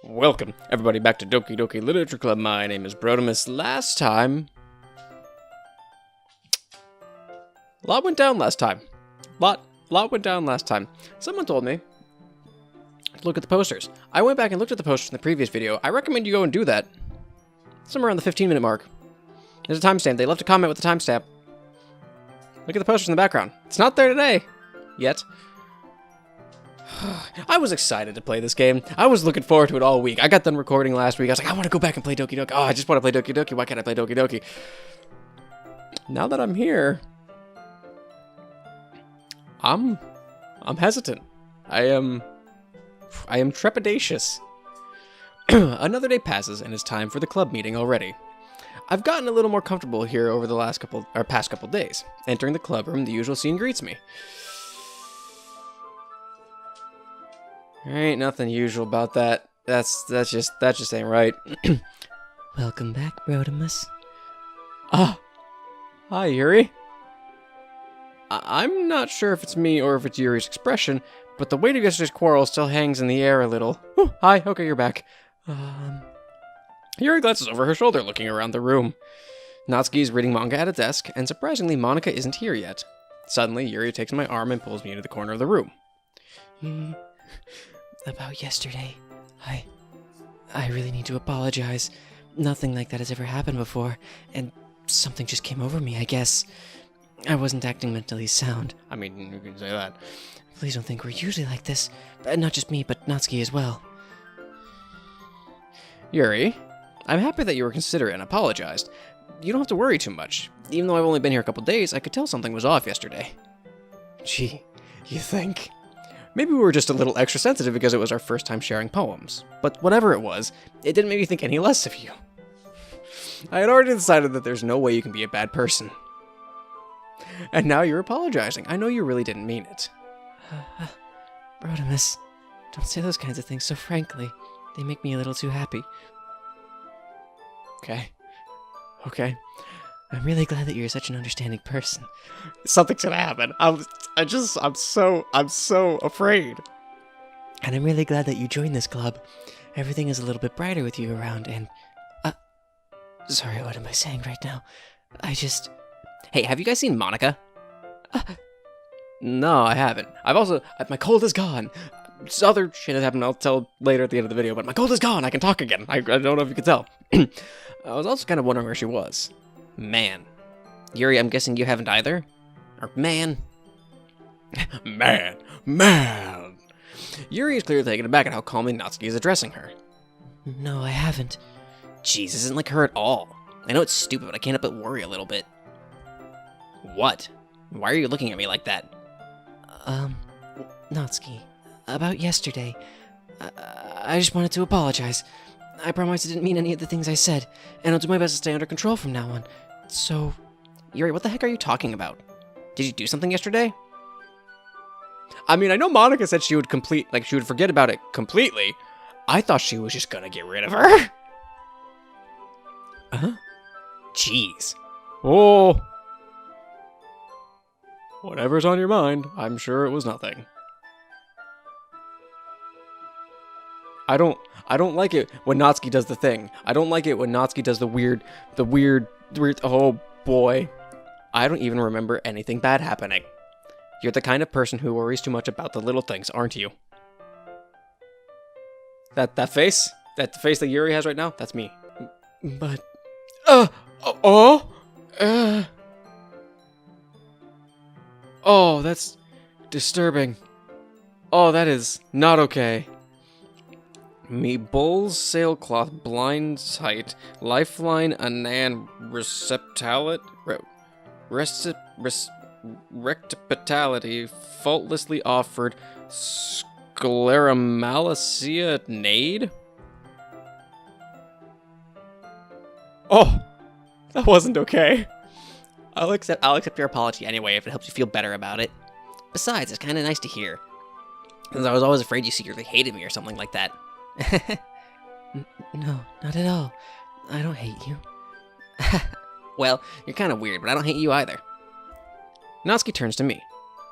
Welcome, everybody, back to Doki Doki Literature Club. My name is Brotimus. Last time... A lot went down last time. Lot went down last time. Someone told me to look at the posters. I went back and looked at the posters in the previous video. I recommend you go and do that. Somewhere around the 15-minute mark. There's a timestamp. They left a comment with a timestamp. Look at the posters in the background. It's not there today. Yet. I was excited to play this game. I was looking forward to it all week. I got done recording last week. I was like, I want to go back and play Doki Doki. Oh, I just want to play Doki Doki. Why can't I play Doki Doki? Now that I'm here, I'm hesitant. I am trepidatious. Another day passes and it's time for the club meeting already. I've gotten a little more comfortable here over the past couple days. Entering the club room, the usual scene greets me. There ain't nothing usual about that. That just ain't right. Welcome back, Brotimus. Ah, hi, Yuri. I'm not sure if it's me or if it's Yuri's expression, but the weight of yesterday's quarrel still hangs in the air a little. Oh, hi, okay, you're back. Yuri glances over her shoulder, looking around the room. Natsuki is reading manga at a desk, and surprisingly, Monika isn't here yet. Suddenly, Yuri takes my arm and pulls me into the corner of the room. About yesterday, I really need to apologize. Nothing like that has ever happened before, and something just came over me, I guess. I wasn't acting mentally sound. I mean, you can say that. Please don't think we're usually like this. Not just me, but Natsuki as well. Yuri, I'm happy that you were considerate and apologized. You don't have to worry too much. Even though I've only been here a couple days, I could tell something was off yesterday. Gee, you think? Maybe we were just a little extra sensitive because it was our first time sharing poems. But whatever it was, it didn't make me think any less of you. I had already decided that there's no way you can be a bad person. And now you're apologizing. I know you really didn't mean it. Brotimus, don't say those kinds of things so frankly. They make me a little too happy. Okay. I'm really glad that you're such an understanding person. Something's gonna happen. I'm so afraid. And I'm really glad that you joined this club. Everything is a little bit brighter with you around, and... Sorry, what am I saying right now? Hey, have you guys seen Monika? No, I haven't. My cold is gone. This other shit has happened, I'll tell later at the end of the video, but my cold is gone. I can talk again. I don't know if you can tell. I was also kind of wondering where she was. Man. Yuri, I'm guessing you haven't either? Or man? Man. Yuri is clearly taken aback at how calmly Natsuki is addressing her. No, I haven't. Jeez, this isn't like her at all. I know it's stupid, but I can't help but worry a little bit. What? Why are you looking at me like that? Natsuki, about yesterday, I just wanted to apologize. I promise I didn't mean any of the things I said, and I'll do my best to stay under control from now on. So... Yuri, what the heck are you talking about? Did you do something yesterday? I mean, I know Monika said she would forget about it completely. I thought she was just gonna get rid of her. Jeez. Oh. Whatever's on your mind, I'm sure it was nothing. I don't like it when Natsuki does the thing. I don't like it when Natsuki does the weird, oh boy. I don't even remember anything bad happening. You're the kind of person who worries too much about the little things, aren't you? That face? That face that Yuri has right now? That's me. But... Oh, that's disturbing. Oh, that is not okay. Me bulls, sailcloth, blind sight, lifeline, anan, rectipitality, faultlessly offered, scleromalacea nade? Oh, that wasn't okay. I'll accept your apology anyway if it helps you feel better about it. Besides, it's kind of nice to hear. Because I was always afraid you secretly hated me or something like that. No, not at all. I don't hate you. Well, you're kind of weird, but I don't hate you either. Natsuki turns to me.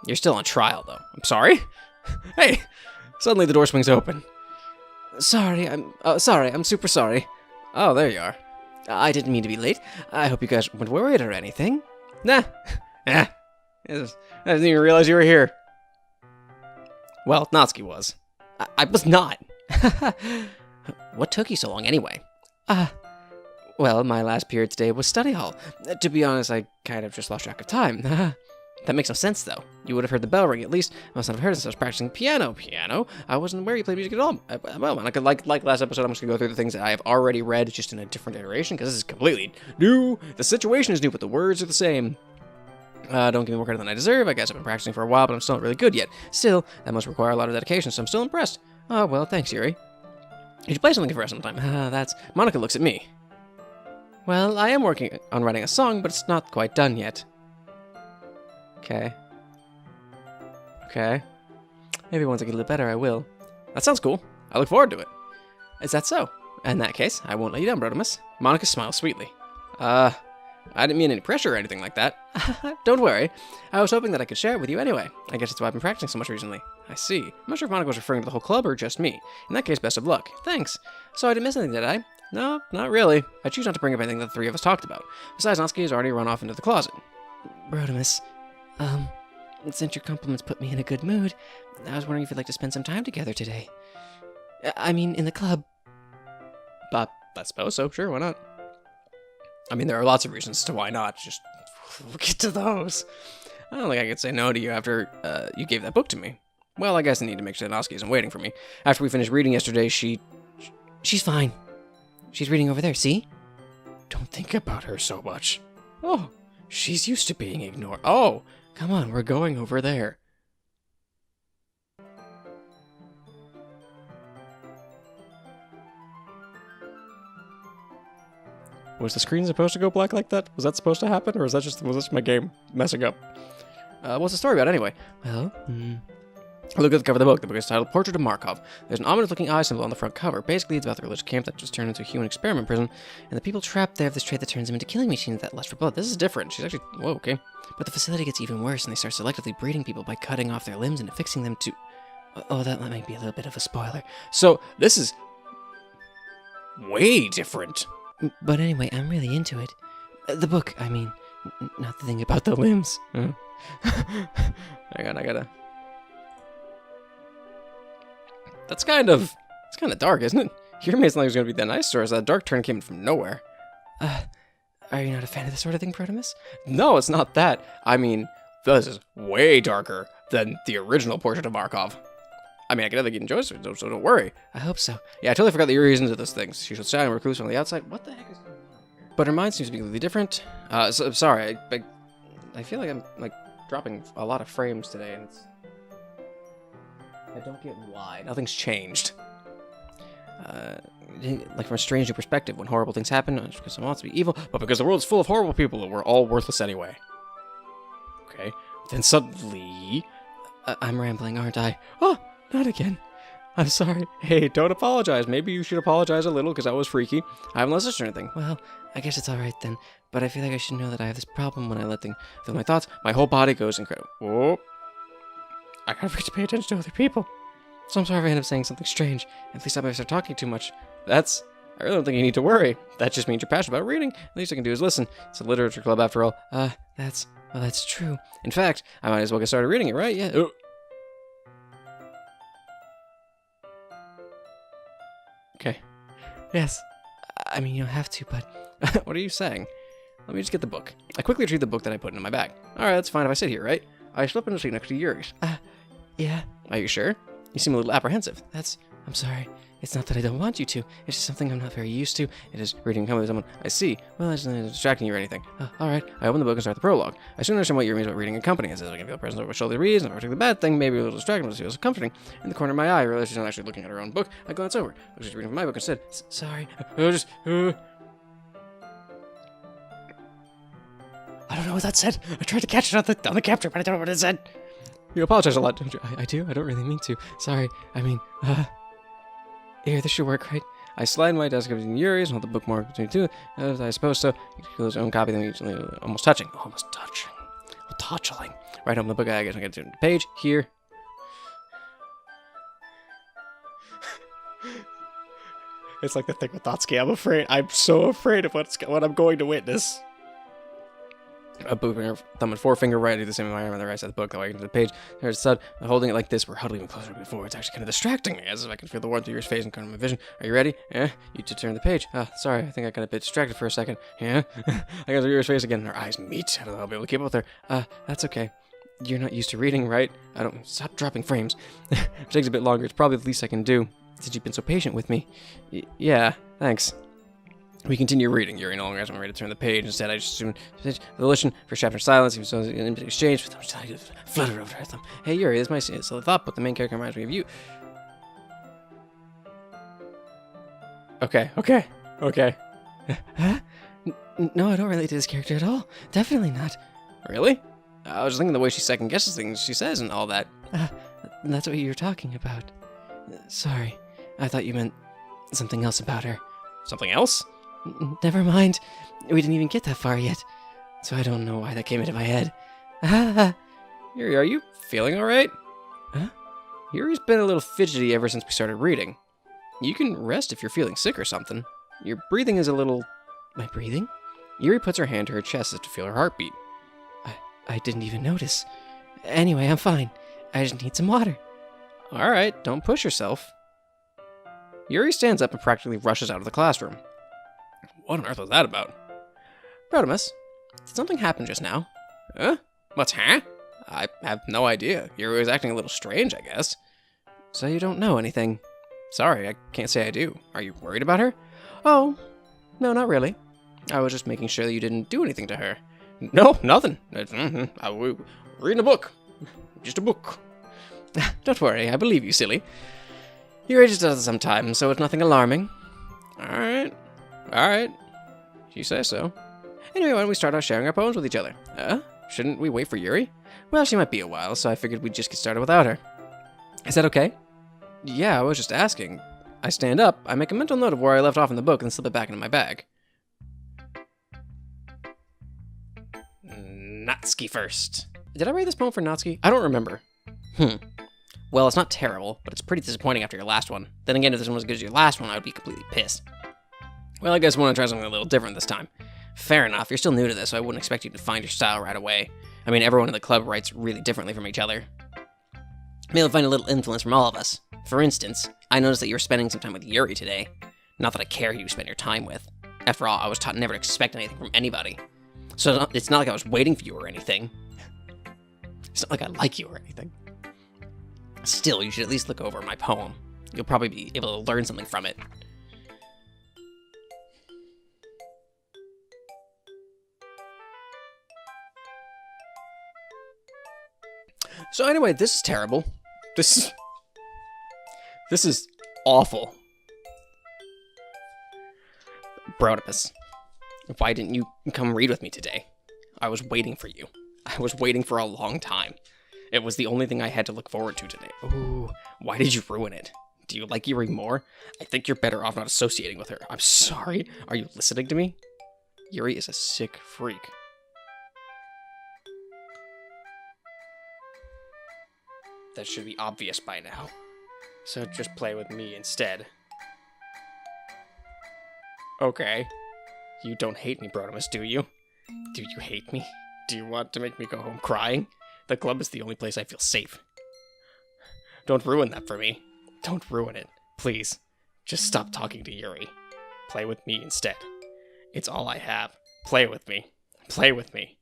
You're still on trial, though. I'm sorry? Hey! Suddenly the door swings open. Sorry, I'm super sorry. Oh, there you are. I didn't mean to be late. I hope you guys weren't worried or anything. Nah. I didn't even realize you were here. Well, Natsuki was. I was not. What took you so long anyway? Well, my last period today was study hall. To be honest, I kind of just lost track of time. That makes no sense, though. You would have heard the bell ring at least. I must not have heard it since I was practicing piano. Piano? I wasn't aware you played music at all. Well, I could, like last episode, I'm just going to go through the things that I have already read, just in a different iteration, because this is completely new. The situation is new, but the words are the same. Don't give me more credit than I deserve. I guess I've been practicing for a while, but I'm still not really good yet. Still, that must require a lot of dedication, so I'm still impressed. Oh, well, thanks, Yuri. You should play something for us sometime. That's... Monica looks at me. Well, I am working on writing a song, but it's not quite done yet. Okay. Maybe once I get a little better, I will. That sounds cool. I look forward to it. Is that so? In that case, I won't let you down, Brotimus. Monica smiles sweetly. I didn't mean any pressure or anything like that. Don't worry. I was hoping that I could share it with you anyway. I guess that's why I've been practicing so much recently. I see. I'm not sure if Monica was referring to the whole club or just me. In that case, best of luck. Thanks. So I didn't miss anything, did I? No, not really. I choose not to bring up anything that the three of us talked about. Besides, Natsuki has already run off into the closet. Brotimus, since your compliments put me in a good mood, I was wondering if you'd like to spend some time together today. I mean, in the club. I suppose so. Sure, why not? I mean, there are lots of reasons to why not. Just we'll get to those. I don't think I could say no to you after you gave that book to me. Well, I guess I need to make sure that Natsuki isn't waiting for me. After we finished reading yesterday, She's fine. She's reading over there, see? Don't think about her so much. Oh, she's used to being ignored. Oh, come on, we're going over there. Was the screen supposed to go black like that? Was that supposed to happen, or was this my game messing up? What's the story about anyway? Well, Look at the cover of the book. The book is titled Portrait of Markov. There's an ominous-looking eye symbol on the front cover. Basically, it's about the religious camp that just turned into a human experiment prison, and the people trapped there have this trait that turns them into killing machines that lust for blood. This is different. She's actually... Whoa, okay. But the facility gets even worse, and they start selectively breeding people by cutting off their limbs and affixing them to... Oh, that might be a little bit of a spoiler. So, this is... way different. But anyway, I'm really into it. The book, I mean, not the thing about the limbs. Hang on, I gotta... It's kind of dark, isn't it? You made something was going to be that nice, or is that dark turn came from nowhere? Are you not a fan of this sort of thing, Protimus? No, it's not that. I mean, this is way darker than the original Portrait of Markov. I mean, I can definitely enjoy it, so don't worry. I hope so. Yeah, I totally forgot that you're into those things. She should shy and recluse from the outside. What the heck is going on? But her mind seems to be completely different. Sorry, I feel like I'm, dropping a lot of frames today, and it's... I don't get why. Nothing's changed. From a strange new perspective, when horrible things happen, not just because someone wants to be evil, but because the world's full of horrible people and we're all worthless anyway. Okay. Then suddenly... I'm rambling, aren't I? Oh, not again. I'm sorry. Hey, don't apologize. Maybe you should apologize a little, because that was freaky. I haven't listened to anything. Well, I guess it's alright then, but I feel like I should know that I have this problem when I let things feel my thoughts. My whole body goes incredible. Whoa. I gotta forget to pay attention to other people. So I'm sorry if I end up saying something strange, and please stop if I start talking too much. I really don't think you need to worry. That just means you're passionate about reading. The least I can do is listen. It's a literature club after all. That's true. In fact, I might as well get started reading it, right? Yeah. Oh. Okay. Yes. I mean, you don't have to, but... What are you saying? Let me just get the book. I quickly retrieve the book that I put in my bag. Alright, that's fine if I sit here, right? I slip into a seat next to Yuri's. Yeah. Are you sure? You seem a little apprehensive. I'm sorry. It's not that I don't want you to. It's just something I'm not very used to. It is reading and coming with someone. I see. Well, I just not distracting you or anything. Alright. I open the book and start the prologue. I soon understand what Yuri means about reading and company. It says I can feel presence over my shoulder reads, not particularly bad thing, maybe a little distracting, but it feels comforting. In the corner of my eye, I realize she's not actually looking at her own book. I glance over. She's reading from my book instead. Sorry. I don't know what that said. I tried to catch it on the capture, but I don't know what it said. You apologize a lot, don't you? I do? I don't really mean to. Sorry. I mean, here, this should work, right? I slide my desk up to Yuri's and hold the bookmark between two. As I suppose so. He feels his own copy, then usually almost touching. Touching. Right on the book, I guess I get to the page. Here. It's like the thing with Natsuki. I'm afraid. I'm so afraid of what I'm going to witness. A boot and her thumb and forefinger right into the same environment on the right side of the book, that way into the page. There's Sud holding it like this. We're huddling even closer before. It's actually kind of distracting me, as if I can feel the warmth of your face and kind of my vision. Are you ready? Yeah? You to turn the page. Sorry, I think I got a bit distracted for a second. Yeah? I got to your face again, and our eyes meet. I don't know if I'll be able to keep up with her. That's okay. You're not used to reading, right? I don't... Stop dropping frames. It takes a bit longer. It's probably the least I can do, since you've been so patient with me. Yeah, thanks. We continue reading. Yuri no longer has me ready to turn the page. Instead, I just assumed the volition for chapter silence. He was in exchange for them flutter over her thumb. Hey, Yuri, this might seem a silly thought, but the main character reminds me of you. Okay. Huh? No, I don't relate to this character at all. Definitely not. Really? I was just thinking the way she second guesses things she says and all that. That's what you were talking about. Sorry. I thought you meant something else about her. Something else? Never mind. We didn't even get that far yet. So I don't know why that came into my head. Yuri, are you feeling alright? Huh? Yuri's been a little fidgety ever since we started reading. You can rest if you're feeling sick or something. Your breathing is a little... My breathing? Yuri puts her hand to her chest as to feel her heartbeat. I didn't even notice. Anyway, I'm fine. I just need some water. Alright, don't push yourself. Yuri stands up and practically rushes out of the classroom. What on earth was that about? Protamus, did something happen just now? Huh? What's huh? I have no idea. Yuri was acting a little strange, I guess. So you don't know anything? Sorry, I can't say I do. Are you worried about her? Oh, no, not really. I was just making sure that you didn't do anything to her. No, nothing. I was reading a book. Just a book. Don't worry, I believe you, silly. Yuri just does it sometimes, so it's nothing alarming. Alright. You say so. Anyway, why don't we start out sharing our poems with each other? Shouldn't we wait for Yuri? Well, she might be a while, so I figured we'd just get started without her. Is that okay? Yeah, I was just asking. I stand up, I make a mental note of where I left off in the book, and slip it back into my bag. Natsuki first. Did I write this poem for Natsuki? I don't remember. Well, it's not terrible, but it's pretty disappointing after your last one. Then again, if this one was as good as your last one, I would be completely pissed. Well, I guess I want to try something a little different this time. Fair enough, you're still new to this, so I wouldn't expect you to find your style right away. I mean, everyone in the club writes really differently from each other. Maybe you'll find a little influence from all of us. For instance, I noticed that you were spending some time with Yuri today. Not that I care who you spend your time with. After all, I was taught never to expect anything from anybody. So it's not like I was waiting for you or anything. It's not like I like you or anything. Still, you should at least look over my poem. You'll probably be able to learn something from it. So anyway, this is terrible. This is awful. Protamus, why didn't you come read with me today? I was waiting for you. I was waiting for a long time. It was the only thing I had to look forward to today. Ooh, why did you ruin it? Do you like Yuri more? I think you're better off not associating with her. I'm sorry. Are you listening to me? Yuri is a sick freak. That should be obvious by now. So just play with me instead. Okay. You don't hate me, Protamus, do you? Do you hate me? Do you want to make me go home crying? The club is the only place I feel safe. Don't ruin that for me. Don't ruin it. Please. Just stop talking to Yuri. Play with me instead. It's all I have. Play with me. Play with me.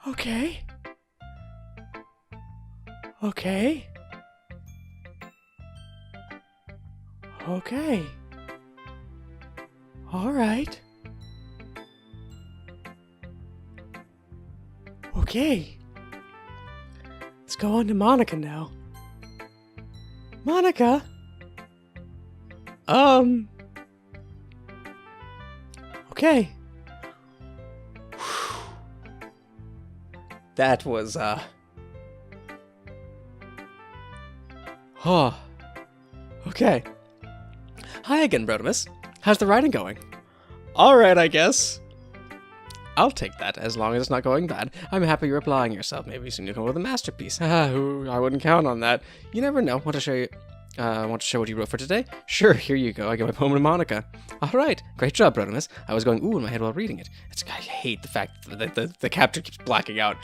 Okay. Okay. Okay. All right. Okay. Let's go on to Monica now. Monica, Okay. That was, Oh. Okay. Hi again, Rodimus. How's the writing going? Alright, I guess. I'll take that, as long as it's not going bad. I'm happy you're applying yourself. Maybe soon you'll come up with a masterpiece. I wouldn't count on that. You never know. Want to show what you wrote for today? Sure, here you go. I got my poem to Monica. Alright, great job, Rodimus. I was going ooh in my head while reading it. I hate the fact that the capture keeps blacking out.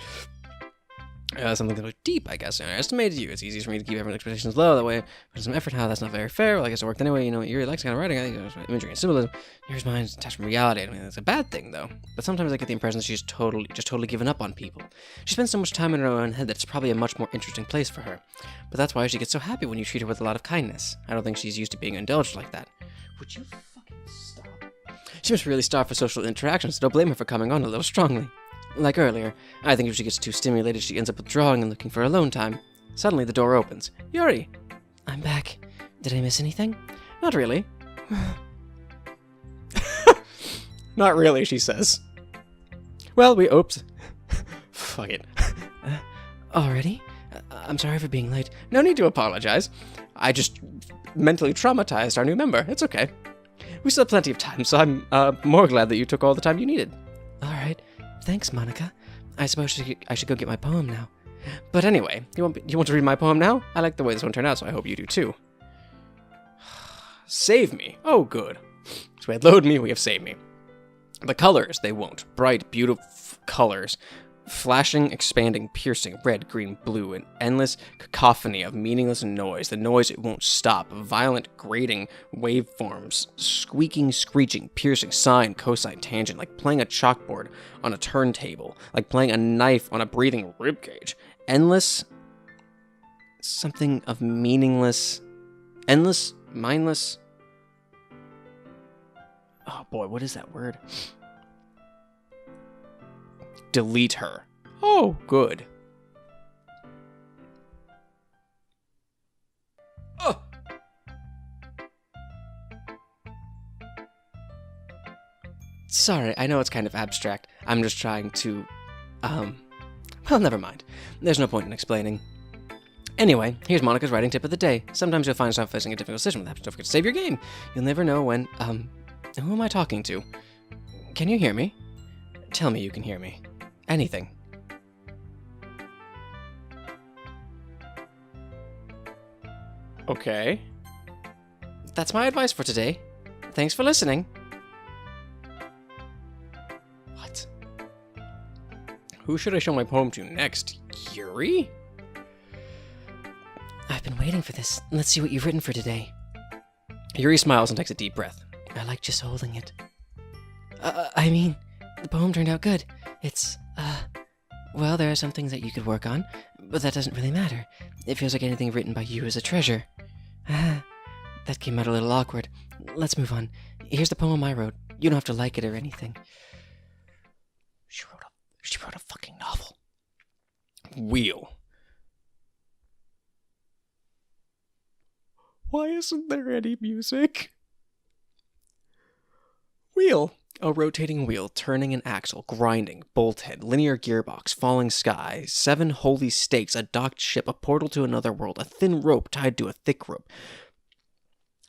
Something that was deep, I guess. I estimated you. It's easy for me to keep everyone's expectations low. That way, put some effort. How that's not very fair. Well, I guess it worked anyway. You know, you really like kind of writing. I think it was imagery and symbolism. Here's mine, attached from reality. I mean, it's a bad thing, though. But sometimes I get the impression that she's totally given up on people. She spends so much time in her own head that it's probably a much more interesting place for her. But that's why she gets so happy when you treat her with a lot of kindness. I don't think she's used to being indulged like that. Would you fucking stop? She must really starve for social interactions, so don't blame her for coming on a little strongly. Like earlier, I think if she gets too stimulated, she ends up withdrawing and looking for alone time. Suddenly, the door opens. Yuri! I'm back. Did I miss anything? Not really. Not really, she says. Well, oops. Fuck it. Already? I'm sorry for being late. No need to apologize. I just mentally traumatized our new member. It's okay. We still have plenty of time, so I'm more glad that you took all the time you needed. Alright. Thanks, Monica. I suppose I should go get my poem now. But anyway, you want to read my poem now? I like the way this one turned out, so I hope you do too. Save me. Oh, good. So we had load me, we have save me. The colors, they won't. Bright, beautiful colors. Flashing, expanding, piercing, red, green, blue, an endless cacophony of meaningless noise. The noise, it won't stop. Violent, grating, waveforms, squeaking, screeching, piercing, sine, cosine, tangent, like playing a chalkboard on a turntable, like playing a knife on a breathing ribcage. Endless, something of meaningless, endless, mindless. Oh boy, what is that word? Delete her. Oh, good. Oh. Sorry, I know it's kind of abstract. I'm just trying to, well, never mind. There's no point in explaining. Anyway, here's Monica's writing tip of the day. Sometimes you'll find yourself facing a difficult decision with that. Don't forget to save your game. You'll never know when, who am I talking to? Can you hear me? Tell me you can hear me. Anything. Okay. That's my advice for today. Thanks for listening. What? Who should I show my poem to next? Yuri? I've been waiting for this. Let's see what you've written for today. Yuri smiles and takes a deep breath. I like just holding it. I mean, the poem turned out good. It's, well, there are some things that you could work on, but that doesn't really matter. It feels like anything written by you is a treasure. That came out a little awkward. Let's move on. Here's the poem I wrote. You don't have to like it or anything. She wrote a fucking novel. Wheel. Why isn't there any music? Wheel. A rotating wheel, turning an axle, grinding, bolt head, linear gearbox, falling sky, 7 holy stakes, a docked ship, a portal to another world, a thin rope tied to a thick rope,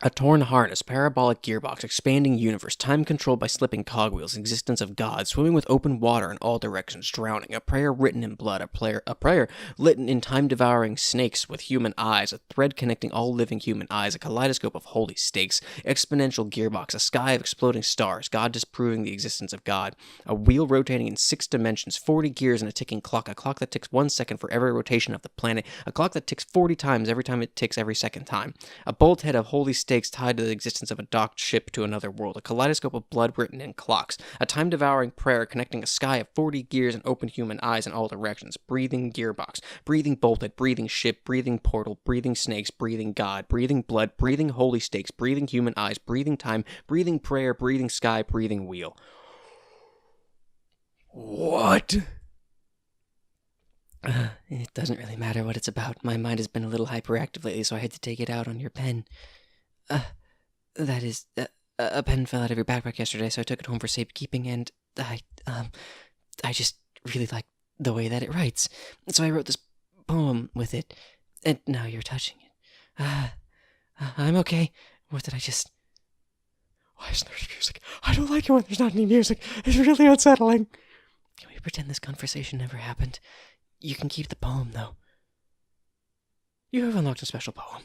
a torn harness, parabolic gearbox, expanding universe, time controlled by slipping cogwheels, existence of God, swimming with open water in all directions, drowning, a prayer written in blood, a prayer written in time-devouring snakes with human eyes, a thread connecting all living human eyes, a kaleidoscope of holy stakes, exponential gearbox, a sky of exploding stars, God disproving the existence of God, a wheel rotating in 6 dimensions, 40 gears and a ticking clock, a clock that ticks 1 second for every rotation of the planet, a clock that ticks 40 times every time it ticks every second time, a bolt head of holy stakes tied to the existence of a docked ship to another world, a kaleidoscope of blood written in clocks, a time-devouring prayer connecting a sky of 40 gears and open human eyes in all directions, breathing gearbox, breathing bolted, breathing ship, breathing portal, breathing snakes, breathing God, breathing blood, breathing holy stakes, breathing human eyes, breathing time, breathing prayer, breathing sky, breathing wheel. What? It doesn't really matter what it's about. My mind has been a little hyperactive lately, so I had to take it out on your pen. That is, a pen fell out of your backpack yesterday, so I took it home for safekeeping, and I just really like the way that it writes. So I wrote this poem with it, and now you're touching it. I'm okay. What did I just... Why isn't there music? I don't like it when there's not any music. It's really unsettling. Can we pretend this conversation never happened? You can keep the poem, though. You have unlocked a special poem.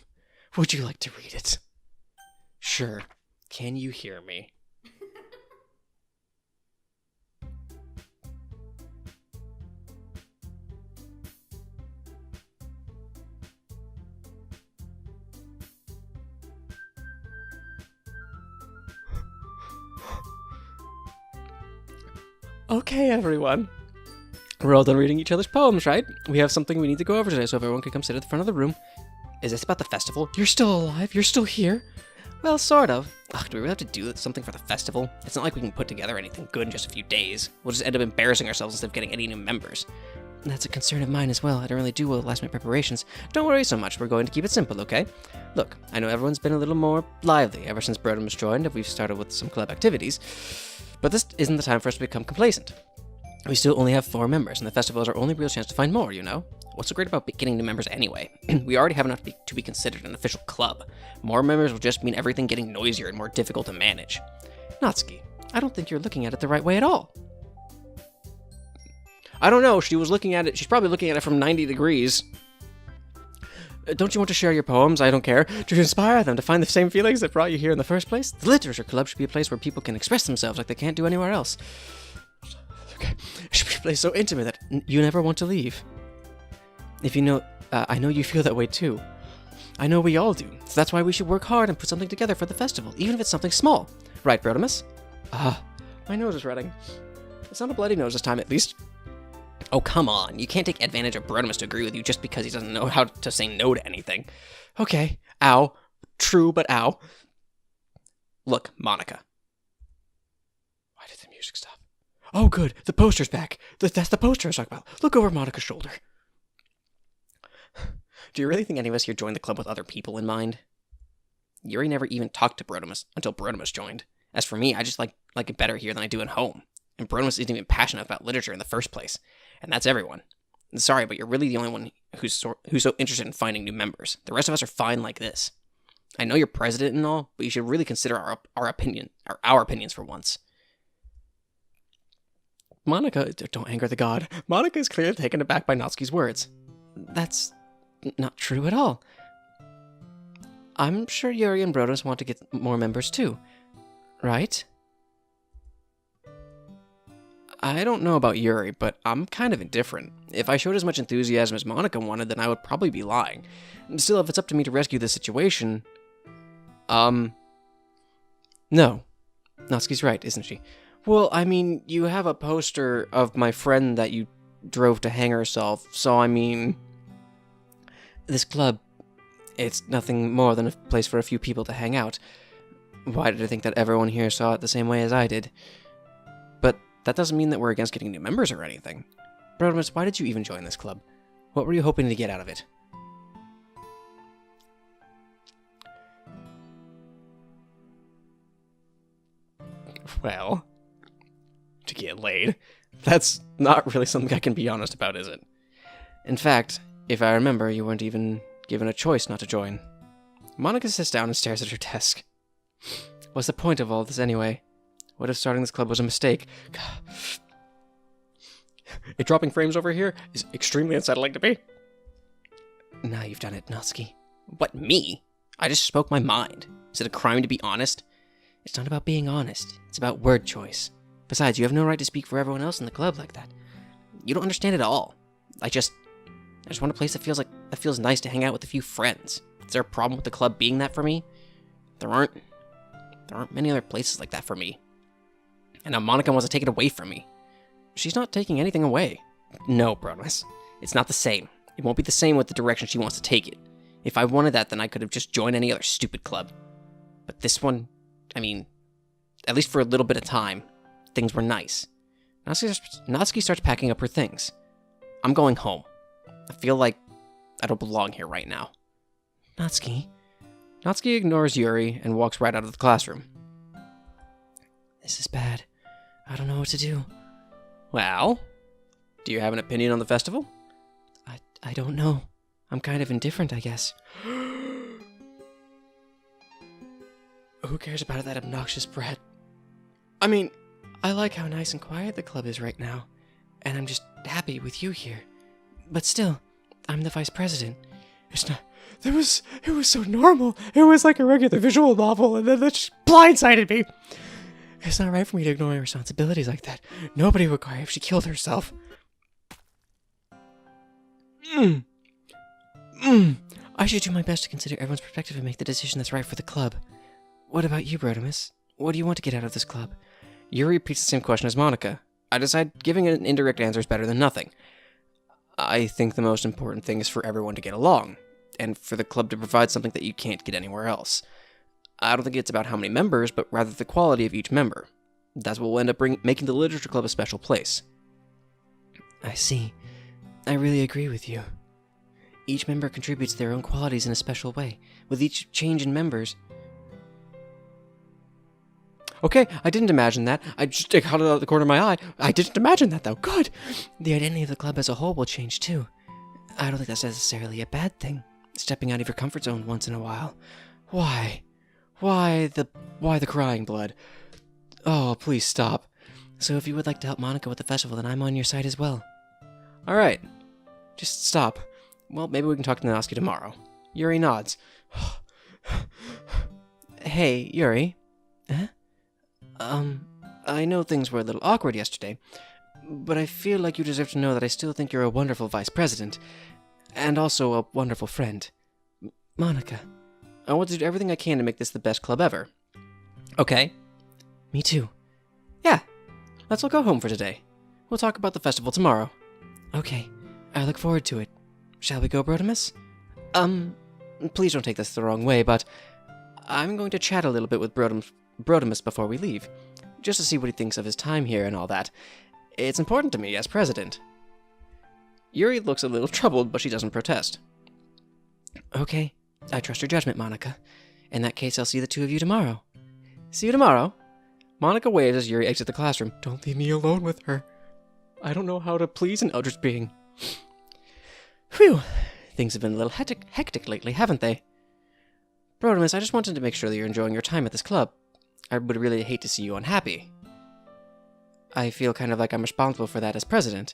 Would you like to read it? Sure. Can you hear me? Okay, everyone. We're all done reading each other's poems, right? We have something we need to go over today, so if everyone could come sit at the front of the room. Is this about the festival? You're still alive? You're still here? Well, sort of. Ugh, do we really have to do something for the festival? It's not like we can put together anything good in just a few days. We'll just end up embarrassing ourselves instead of getting any new members. That's a concern of mine as well. I don't really do well with last-minute preparations. Don't worry so much. We're going to keep it simple, okay? Look, I know everyone's been a little more lively ever since Broden joined, and we've started with some club activities. But this isn't the time for us to become complacent. We still only have 4 members, and the festival is our only real chance to find more, you know? What's so great about getting new members anyway? We already have enough to be considered an official club. More members will just mean everything getting noisier and more difficult to manage. Natsuki, I don't think you're looking at it the right way at all. I don't know, she's probably looking at it from 90 degrees. Don't you want to share your poems? I don't care. To inspire them to find the same feelings that brought you here in the first place? The Literature Club should be a place where people can express themselves like they can't do anywhere else. Okay. It should be a place so intimate that you never want to leave. If you know, I know you feel that way too. I know we all do. So that's why we should work hard and put something together for the festival, even if it's something small. Right, Brodemus? My nose is running. It's not a bloody nose this time, at least. Oh, come on. You can't take advantage of Brodemus to agree with you just because he doesn't know how to say no to anything. Okay. Ow. True, but ow. Look, Monica. Why did the music stop? Oh, good. The poster's back. That's the poster I was talking about. Look over Monica's shoulder. Do you really think any of us here joined the club with other people in mind? Yuri never even talked to Brodemus until Brodemus joined. As for me, I just like it better here than I do at home. And Brodemus isn't even passionate about literature in the first place. And that's everyone. Sorry, but you're really the only one who's so interested in finding new members. The rest of us are fine like this. I know you're president and all, but you should really consider our opinions for once. Monica, don't anger the god. Monica is clearly taken aback by Natsuki's words. That's not true at all. I'm sure Yuri and Brodemus want to get more members too, right? I don't know about Yuri, but I'm kind of indifferent. If I showed as much enthusiasm as Monica wanted, then I would probably be lying. Still, if it's up to me to rescue this situation... No. Natsuki's right, isn't she? Well, I mean, you have a poster of my friend that you drove to hang herself, so I mean... This club, it's nothing more than a place for a few people to hang out. Why did I think that everyone here saw it the same way as I did? But that doesn't mean that we're against getting new members or anything. Brodemus, why did you even join this club? What were you hoping to get out of it? Well, to get laid. That's not really something I can be honest about, is it? In fact, if I remember, you weren't even given a choice not to join. Monica sits down and stares at her desk. What's the point of all this anyway? What if starting this club was a mistake? It dropping frames over here is extremely unsettling to me. Now you've done it, Natsuki. What, me? I just spoke my mind. Is it a crime to be honest? It's not about being honest. It's about word choice. Besides, you have no right to speak for everyone else in the club like that. You don't understand at all. I just want a place that feels nice to hang out with a few friends. Is there a problem with the club being that for me? There aren't many other places like that for me. And now Monica wants to take it away from me. She's not taking anything away. No, Brodemus. It's not the same. It won't be the same with the direction she wants to take it. If I wanted that, then I could have just joined any other stupid club. But this one, I mean, at least for a little bit of time, things were nice. Natsuki starts packing up her things. I'm going home. I feel like I don't belong here right now. Natsuki, Natsuki ignores Yuri and walks right out of the classroom. This is bad. I don't know what to do. Well, do you have an opinion on the festival? I don't know. I'm kind of indifferent, I guess. Who cares about that obnoxious brat? I mean, I like how nice and quiet the club is right now, and I'm just happy with you here. But still, I'm the vice president. It's not... It was so normal. It was like a regular visual novel, and then that just blindsided me. It's not right for me to ignore my responsibilities like that. Nobody would cry if she killed herself. I should do my best to consider everyone's perspective and make the decision that's right for the club. What about you, Brotimus? What do you want to get out of this club? Yuri repeats the same question as Monica. I decide giving an indirect answer is better than nothing. I think the most important thing is for everyone to get along, and for the club to provide something that you can't get anywhere else. I don't think it's about how many members, but rather the quality of each member. That's what will end up making the literature club a special place. I see. I really agree with you. Each member contributes their own qualities in a special way. With each change in members... Okay, I didn't imagine that. I just caught it out of the corner of my eye. I didn't imagine that, though. Good! The identity of the club as a whole will change, too. I don't think that's necessarily a bad thing. Stepping out of your comfort zone once in a while. Why the crying blood? Oh, please stop. So if you would like to help Monica with the festival, then I'm on your side as well. Alright. Just stop. Well, maybe we can talk to Natsuki tomorrow. Yuri nods. Hey, Yuri. Huh? I know things were a little awkward yesterday, but I feel like you deserve to know that I still think you're a wonderful vice president, and also a wonderful friend. Monica. I want to do everything I can to make this the best club ever. Okay? Me too. Yeah. Let's all go home for today. We'll talk about the festival tomorrow. Okay. I look forward to it. Shall we go, Brotimus? Please don't take this the wrong way, but I'm going to chat a little bit with Brotimus before we leave, just to see what he thinks of his time here and all that. It's important to me as president. Yuri looks a little troubled, but she doesn't protest. Okay. I trust your judgment, Monica. In that case, I'll see the two of you tomorrow. See you tomorrow. Monica waves as Yuri exits the classroom. Don't leave me alone with her. I don't know how to please an eldritch being. Phew. Things have been a little hectic lately, haven't they? Brotimus, I just wanted to make sure that you're enjoying your time at this club. I would really hate to see you unhappy. I feel kind of like I'm responsible for that as president,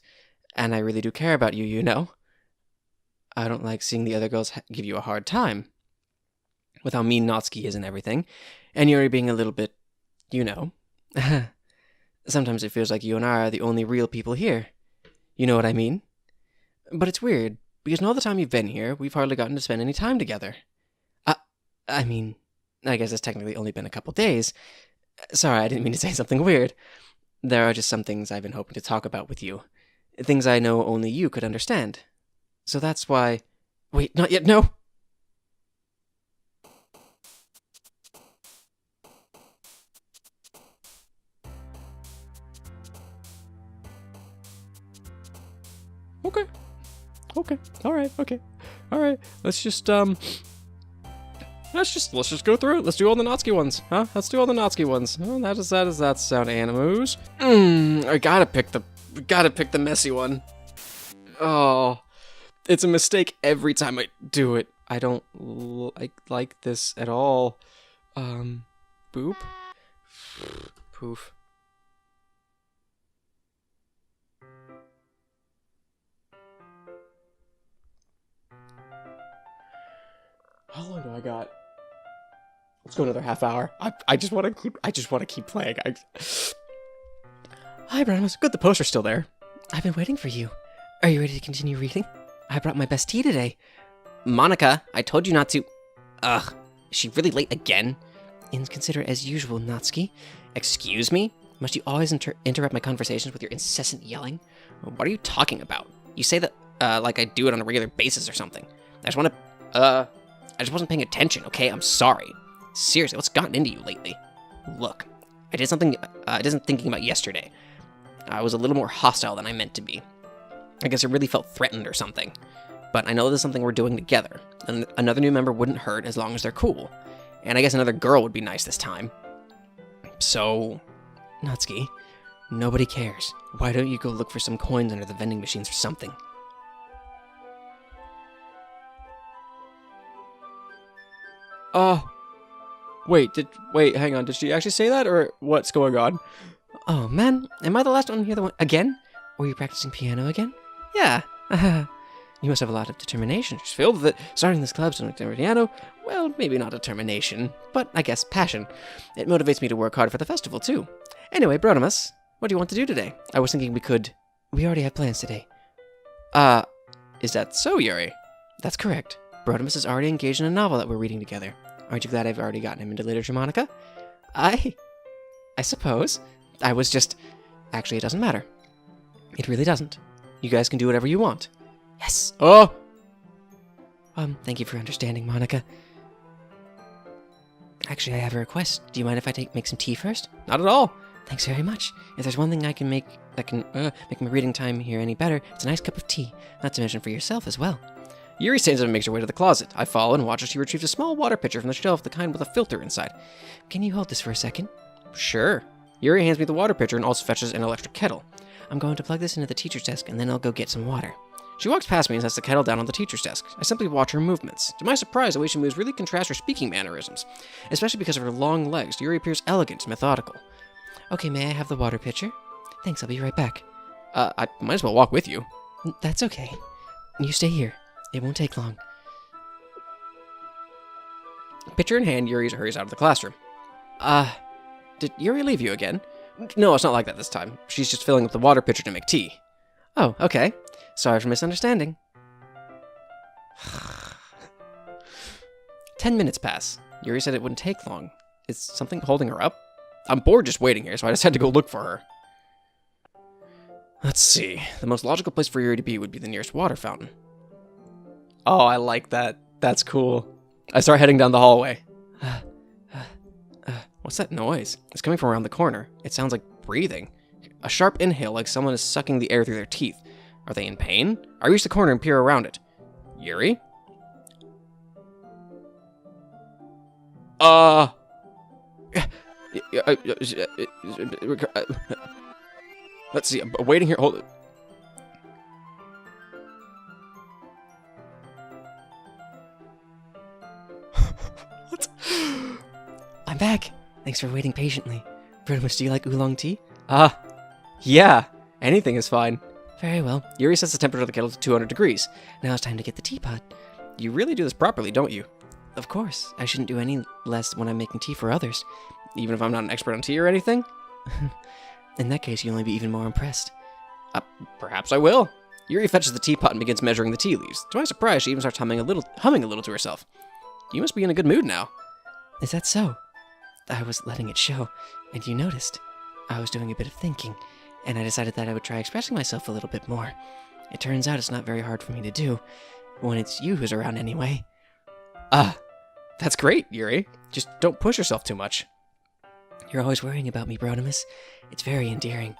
and I really do care about you, you know? I don't like seeing the other girls give you a hard time. With how mean Natsuki is and everything, and Yuri being a little bit, you know. Sometimes it feels like you and I are the only real people here. You know what I mean? But it's weird, because in all the time you've been here, we've hardly gotten to spend any time together. I mean, I guess it's technically only been a couple days. Sorry, I didn't mean to say something weird. There are just some things I've been hoping to talk about with you. Things I know only you could understand. So that's why... Wait, not yet, no! Okay. Alright. Let's just go through it. Let's do all the Natsuki ones, huh? Let's do all the Natsuki ones. Oh, that sound animus. I gotta pick the messy one. Oh, it's a mistake every time I do it. I don't like this at all. Boop. Poof. How long do I got? Let's go another half hour. I just want to keep playing. Hi, Brotimus. Good, the poster's still there. I've been waiting for you. Are you ready to continue reading? I brought my best tea today. Monica, I told you not to. Ugh, is she really late again? Inconsiderate as usual, Natsuki. Excuse me? Must you always interrupt my conversations with your incessant yelling? What are you talking about? You say that, like I do it on a regular basis or something. I just wasn't paying attention, okay? I'm sorry. Seriously, what's gotten into you lately? Look, I did something I wasn't thinking about yesterday. I was a little more hostile than I meant to be. I guess I really felt threatened or something. but I know this is something we're doing together, and another new member wouldn't hurt as long as they're cool. And I guess another girl would be nice this time. So... Natsuki, nobody cares. Why don't you go look for some coins under the vending machines or something? Wait, hang on, did she actually say that, or what's going on? Oh man, am I the last one to hear the one again? Were you practicing piano again? Yeah. You must have a lot of determination. She's filled with it. Starting this club, starting the piano. Well, maybe not determination, but I guess passion. It motivates me to work hard for the festival, too. Anyway, Brodimus, what do you want to do today? I was thinking we could... We already have plans today. Is that so, Yuri? That's correct. Brodimus is already engaged in a novel that we're reading together. Aren't you glad I've already gotten him into literature, Monica? I suppose. I was just... Actually, it doesn't matter. It really doesn't. You guys can do whatever you want. Yes! Oh! Thank you for understanding, Monica. Actually, I have a request. Do you mind if I make some tea first? Not at all. Thanks very much. If there's one thing I can make that can make my reading time here any better, it's a nice cup of tea. Not to mention for yourself as well. Yuri stands up and makes her way to the closet. I follow and watch as she retrieves a small water pitcher from the shelf, the kind with a filter inside. Can you hold this for a second? Sure. Yuri hands me the water pitcher and also fetches an electric kettle. I'm going to plug this into the teacher's desk, and then I'll go get some water. She walks past me and sets the kettle down on the teacher's desk. I simply watch her movements. To my surprise, the way she moves really contrasts her speaking mannerisms. Especially because of her long legs, Yuri appears elegant and methodical. Okay, may I have the water pitcher? Thanks, I'll be right back. I might as well walk with you. That's okay. You stay here. It won't take long. Pitcher in hand, Yuri hurries out of the classroom. Did Yuri leave you again? No, it's not like that this time. She's just filling up the water pitcher to make tea. Oh, okay. Sorry for misunderstanding. 10 minutes pass. Yuri said it wouldn't take long. Is something holding her up? I'm bored just waiting here, so I just had to go look for her. Let's see. The most logical place for Yuri to be would be the nearest water fountain. Oh, I like that. That's cool. I start heading down the hallway. What's that noise? It's coming from around the corner. It sounds like breathing. A sharp inhale like someone is sucking the air through their teeth. Are they in pain? I reach the corner and peer around it. Yuri? Let's see. I'm waiting here. Hold it. What? I'm back. Thanks for waiting patiently. Brodimus, do you like oolong tea? Yeah. Anything is fine. Very well. Yuri sets the temperature of the kettle to 200 degrees. Now it's time to get the teapot. You really do this properly, don't you? Of course. I shouldn't do any less when I'm making tea for others. Even if I'm not an expert on tea or anything? In that case, you'll only be even more impressed. Perhaps I will. Yuri fetches the teapot and begins measuring the tea leaves. To my surprise, she even starts humming a little to herself. You must be in a good mood now. Is that so? I was letting it show, and you noticed. I was doing a bit of thinking, and I decided that I would try expressing myself a little bit more. It turns out it's not very hard for me to do, when it's you who's around anyway. That's great, Yuri. Just don't push yourself too much. You're always worrying about me, Brodimus. It's very endearing.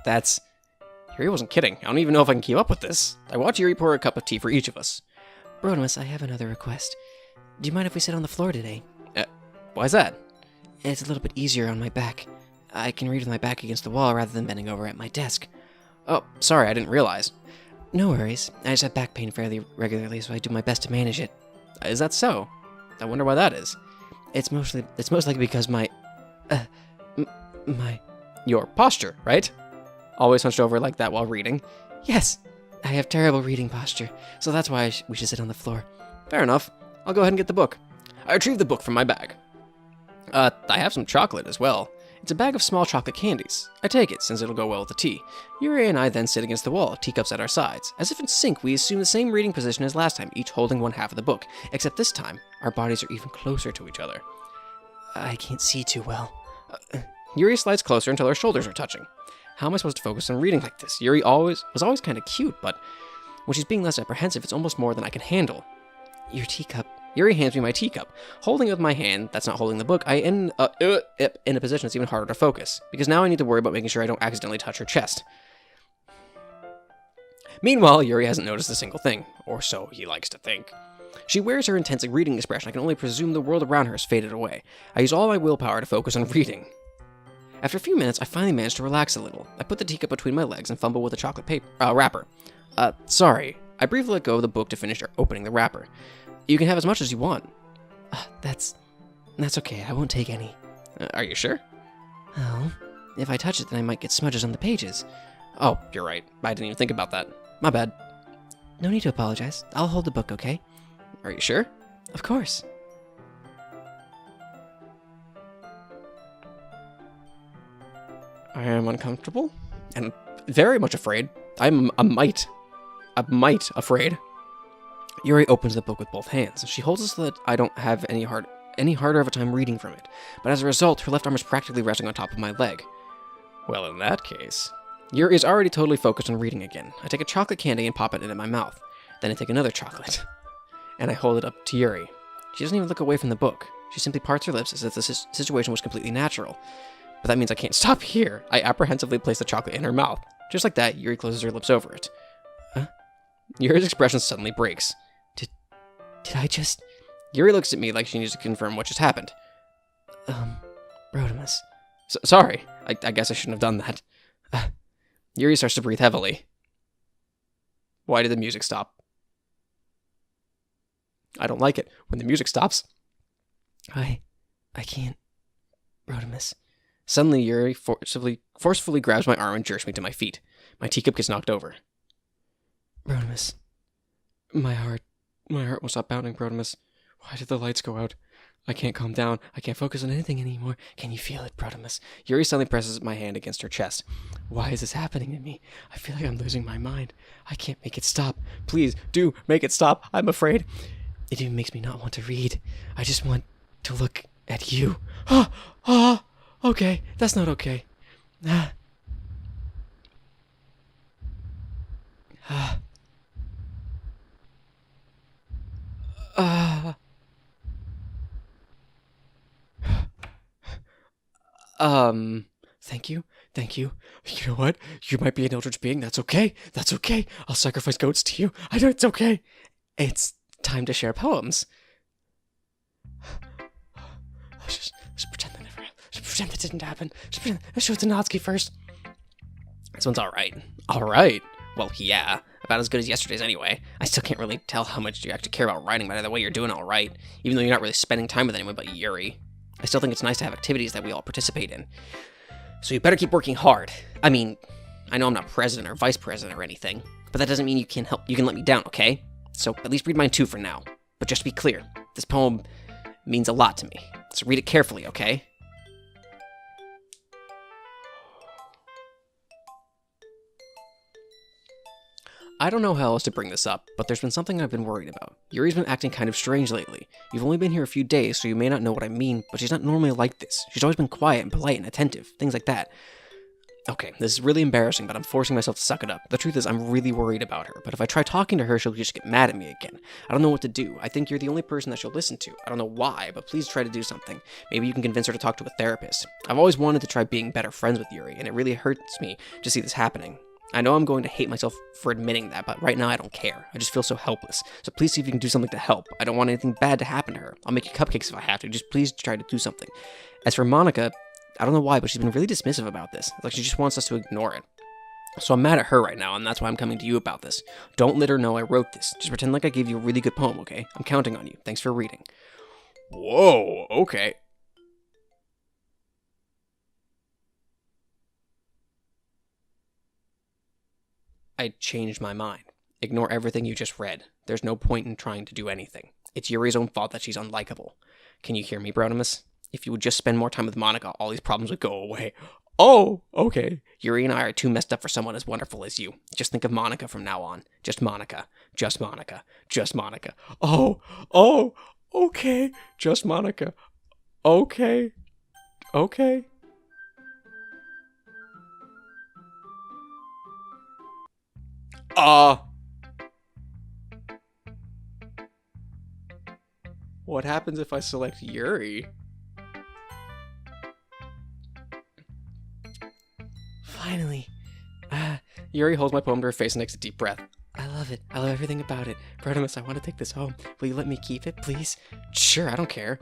Yuri wasn't kidding. I don't even know if I can keep up with this. I watch Yuri pour a cup of tea for each of us. Brodimus, I have another request. Do you mind if we sit on the floor today? Why's that? It's a little bit easier on my back. I can read with my back against the wall rather than bending over at my desk. Oh, sorry, I didn't realize. No worries. I just have back pain fairly regularly, so I do my best to manage it. Is that so? I wonder why that is. It's most likely because Your posture, right? Always hunched over like that while reading. Yes, I have terrible reading posture, so that's why we should sit on the floor. Fair enough. I'll go ahead and get the book. I retrieve the book from my bag. I have some chocolate as well. It's a bag of small chocolate candies. I take it, since it'll go well with the tea. Yuri and I then sit against the wall, teacups at our sides. As if in sync, we assume the same reading position as last time, each holding one half of the book. Except this time, our bodies are even closer to each other. I can't see too well. Yuri slides closer until our shoulders are touching. How am I supposed to focus on reading like this? Yuri was always kind of cute, but when she's being less apprehensive, it's almost more than I can handle. Your teacup. Yuri hands me my teacup. Holding it with my hand, that's not holding the book, I end up in a position that's even harder to focus, because now I need to worry about making sure I don't accidentally touch her chest. Meanwhile, Yuri hasn't noticed a single thing, or so he likes to think. She wears her intense reading expression. I can only presume the world around her has faded away. I use all my willpower to focus on reading. After a few minutes, I finally manage to relax a little. I put the teacup between my legs and fumble with the chocolate wrapper. Sorry. I briefly let go of the book to finish opening the wrapper. You can have as much as you want. That's okay. I won't take any. Are you sure? Oh, if I touch it, then I might get smudges on the pages. Oh, you're right. I didn't even think about that. My bad. No need to apologize. I'll hold the book, okay? Are you sure? Of course. I am uncomfortable and very much afraid. I'm a mite afraid. Yuri opens the book with both hands. She holds it so that I don't have any harder of a time reading from it. But as a result, her left arm is practically resting on top of my leg. Well, in that case, Yuri is already totally focused on reading again. I take a chocolate candy and pop it into my mouth. Then I take another chocolate, and I hold it up to Yuri. She doesn't even look away from the book. She simply parts her lips as if the situation was completely natural. But that means I can't stop here. I apprehensively place the chocolate in her mouth. Just like that, Yuri closes her lips over it. Yuri's expression suddenly breaks. Did I just... Yuri looks at me like she needs to confirm what just happened. Rodimus. Sorry. I guess I shouldn't have done that. Yuri starts to breathe heavily. Why did the music stop? I don't like it when the music stops. I can't. Rodimus. Suddenly, Yuri forcefully grabs my arm and jerks me to my feet. My teacup gets knocked over. Rodimus. My heart won't stop pounding, Rodimus. Why did the lights go out? I can't calm down. I can't focus on anything anymore. Can you feel it, Rodimus? Yuri suddenly presses my hand against her chest. Why is this happening to me? I feel like I'm losing my mind. I can't make it stop. Please, do make it stop. I'm afraid. It even makes me not want to read. I just want to look at you. Okay. That's not okay. Thank you. You know what? You might be an eldritch being. That's okay. I'll sacrifice goats to you. I know it's okay. It's time to share poems. Just pretend that never happened. Just pretend that didn't happen. Just pretend. Let's show it to Natsuki first. This one's alright. Alright? Well, yeah. About as good as yesterday's anyway. I still can't really tell how much you actually care about writing, but either way, you're doing alright. Even though you're not really spending time with anyone but Yuri. I still think it's nice to have activities that we all participate in. So you better keep working hard. I mean, I know I'm not president or vice president or anything, but that doesn't mean you can let me down, okay? So at least read mine too for now. But just to be clear, this poem means a lot to me. So read it carefully, okay? I don't know how else to bring this up, but there's been something I've been worried about. Yuri's been acting kind of strange lately. You've only been here a few days, so you may not know what I mean, but she's not normally like this. She's always been quiet and polite and attentive, things like that. Okay, this is really embarrassing, but I'm forcing myself to suck it up. The truth is, I'm really worried about her, but if I try talking to her, she'll just get mad at me again. I don't know what to do. I think you're the only person that she'll listen to. I don't know why, but please try to do something. Maybe you can convince her to talk to a therapist. I've always wanted to try being better friends with Yuri, and it really hurts me to see this happening. I know I'm going to hate myself for admitting that, but right now I don't care. I just feel so helpless. So please see if you can do something to help. I don't want anything bad to happen to her. I'll make you cupcakes if I have to. Just please try to do something. As for Monica, I don't know why, but she's been really dismissive about this. Like she just wants us to ignore it. So I'm mad at her right now, and that's why I'm coming to you about this. Don't let her know I wrote this. Just pretend like I gave you a really good poem, okay? I'm counting on you. Thanks for reading. Whoa, okay. I changed my mind. Ignore everything you just read. There's no point in trying to do anything. It's Yuri's own fault that she's unlikable. Can you hear me, Bronimus? If you would just spend more time with Monica, all these problems would go away. Oh, okay. Yuri and I are too messed up for someone as wonderful as you. Just think of Monica from now on. Just Monica. Just Monica. Just Monica. Oh, okay. Just Monica. Okay. What happens if I select Yuri? Finally. Yuri holds my poem to her face and takes a deep breath. I love it. I love everything about it. Brotimus, I want to take this home. Will you let me keep it, please? Sure, I don't care.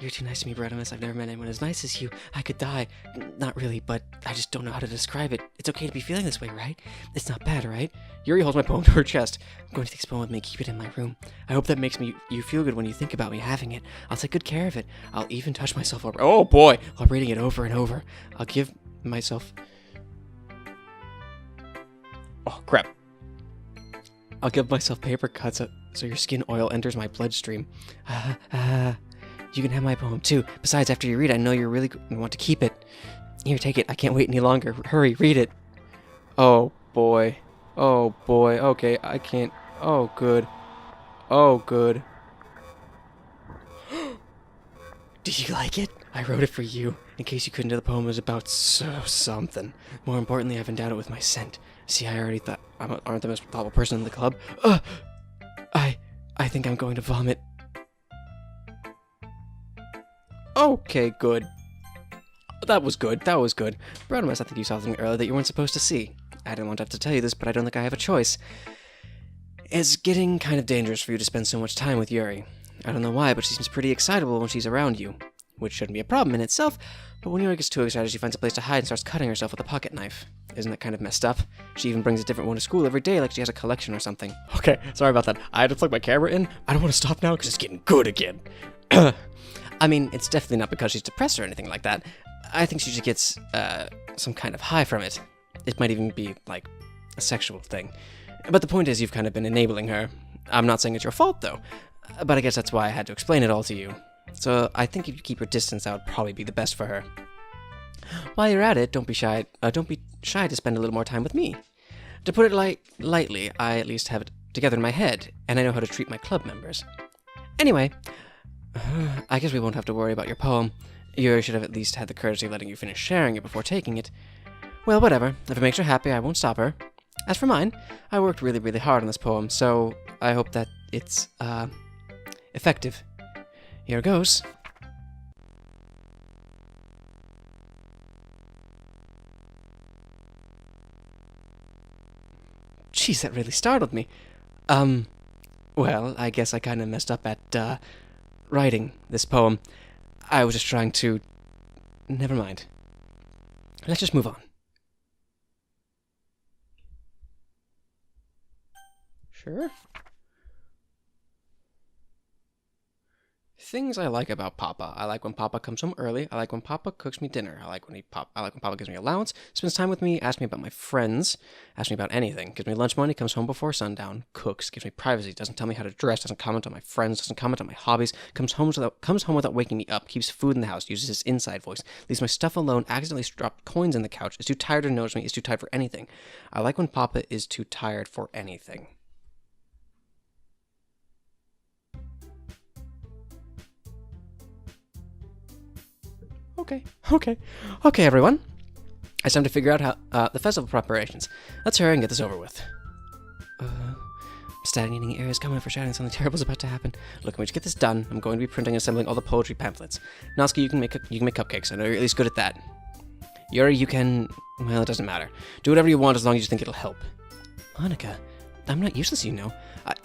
You're too nice to me, Brotimus. I've never met anyone as nice as you. I could die. Not really, but I just don't know how to describe it. It's okay to be feeling this way, right? It's not bad, right? Yuri holds my poem to her chest. I'm going to take this poem with me, keep it in my room. I hope that makes you feel good when you think about me having it. I'll take good care of it. I'll even touch myself over. Oh boy! While reading it over and over. I'll give myself... Oh crap. I'll give myself paper cuts so your skin oil enters my bloodstream. You can have my poem too. Besides, after you read it, I know you really want to keep it. Here, take it. I can't wait any longer. Hurry, read it. Oh boy. Oh boy. Okay, I can't. Oh good. Oh good. Did you like it? I wrote it for you. In case you couldn't tell, the poem was about something. More importantly, I've endowed it with my scent. See, I already thought I aren't the most thoughtful person in the club. I think I'm going to vomit. Okay, good. That was good. That was good. Brotimus, I think you saw something earlier that you weren't supposed to see. I didn't want to have to tell you this, but I don't think I have a choice. It's getting kind of dangerous for you to spend so much time with Yuri. I don't know why, but she seems pretty excitable when she's around you. Which shouldn't be a problem in itself, but when Yuri gets too excited, she finds a place to hide and starts cutting herself with a pocket knife. Isn't that kind of messed up? She even brings a different one to school every day like she has a collection or something. Okay, sorry about that. I had to plug my camera in. I don't want to stop now because it's getting good again. I mean, it's definitely not because she's depressed or anything like that. I think she just gets some kind of high from it. It might even be, like, a sexual thing. But the point is, you've kind of been enabling her. I'm not saying it's your fault, though. But I guess that's why I had to explain it all to you. So I think if you keep your distance, that would probably be the best for her. While you're at it, don't be shy to spend a little more time with me. To put it lightly, I at least have it together in my head, and I know how to treat my club members. Anyway, I guess we won't have to worry about your poem. You should have at least had the courtesy of letting you finish sharing it before taking it. Well, whatever. If it makes her happy, I won't stop her. As for mine, I worked really, really hard on this poem, so I hope that it's, effective. Here goes. Jeez, that really startled me. Well, I guess I kind of messed up at, writing this poem. I was just trying to... Never mind. Let's just move on. Sure. Things I like about Papa. I like when Papa comes home early. I like when Papa cooks me dinner. I like when Papa gives me allowance, spends time with me, asks me about my friends, asks me about anything, gives me lunch money, comes home before sundown, cooks, gives me privacy, doesn't tell me how to dress, doesn't comment on my friends, doesn't comment on my hobbies, comes home without waking me up, keeps food in the house, uses his inside voice, leaves my stuff alone, accidentally dropped coins in the couch, is too tired to notice me, is too tired for anything. I like when Papa is too tired for anything. Okay, everyone. It's time to figure out how the festival preparations. Let's hurry and get this over with. Stagnating air is coming for shouting something terrible is about to happen. Look, when we get this done, I'm going to be printing and assembling all the poetry pamphlets. Natsuki, you can make cupcakes. I know you're at least good at that. Yuri, you can... Well, it doesn't matter. Do whatever you want as long as you think it'll help. Monika, I'm not useless, you know.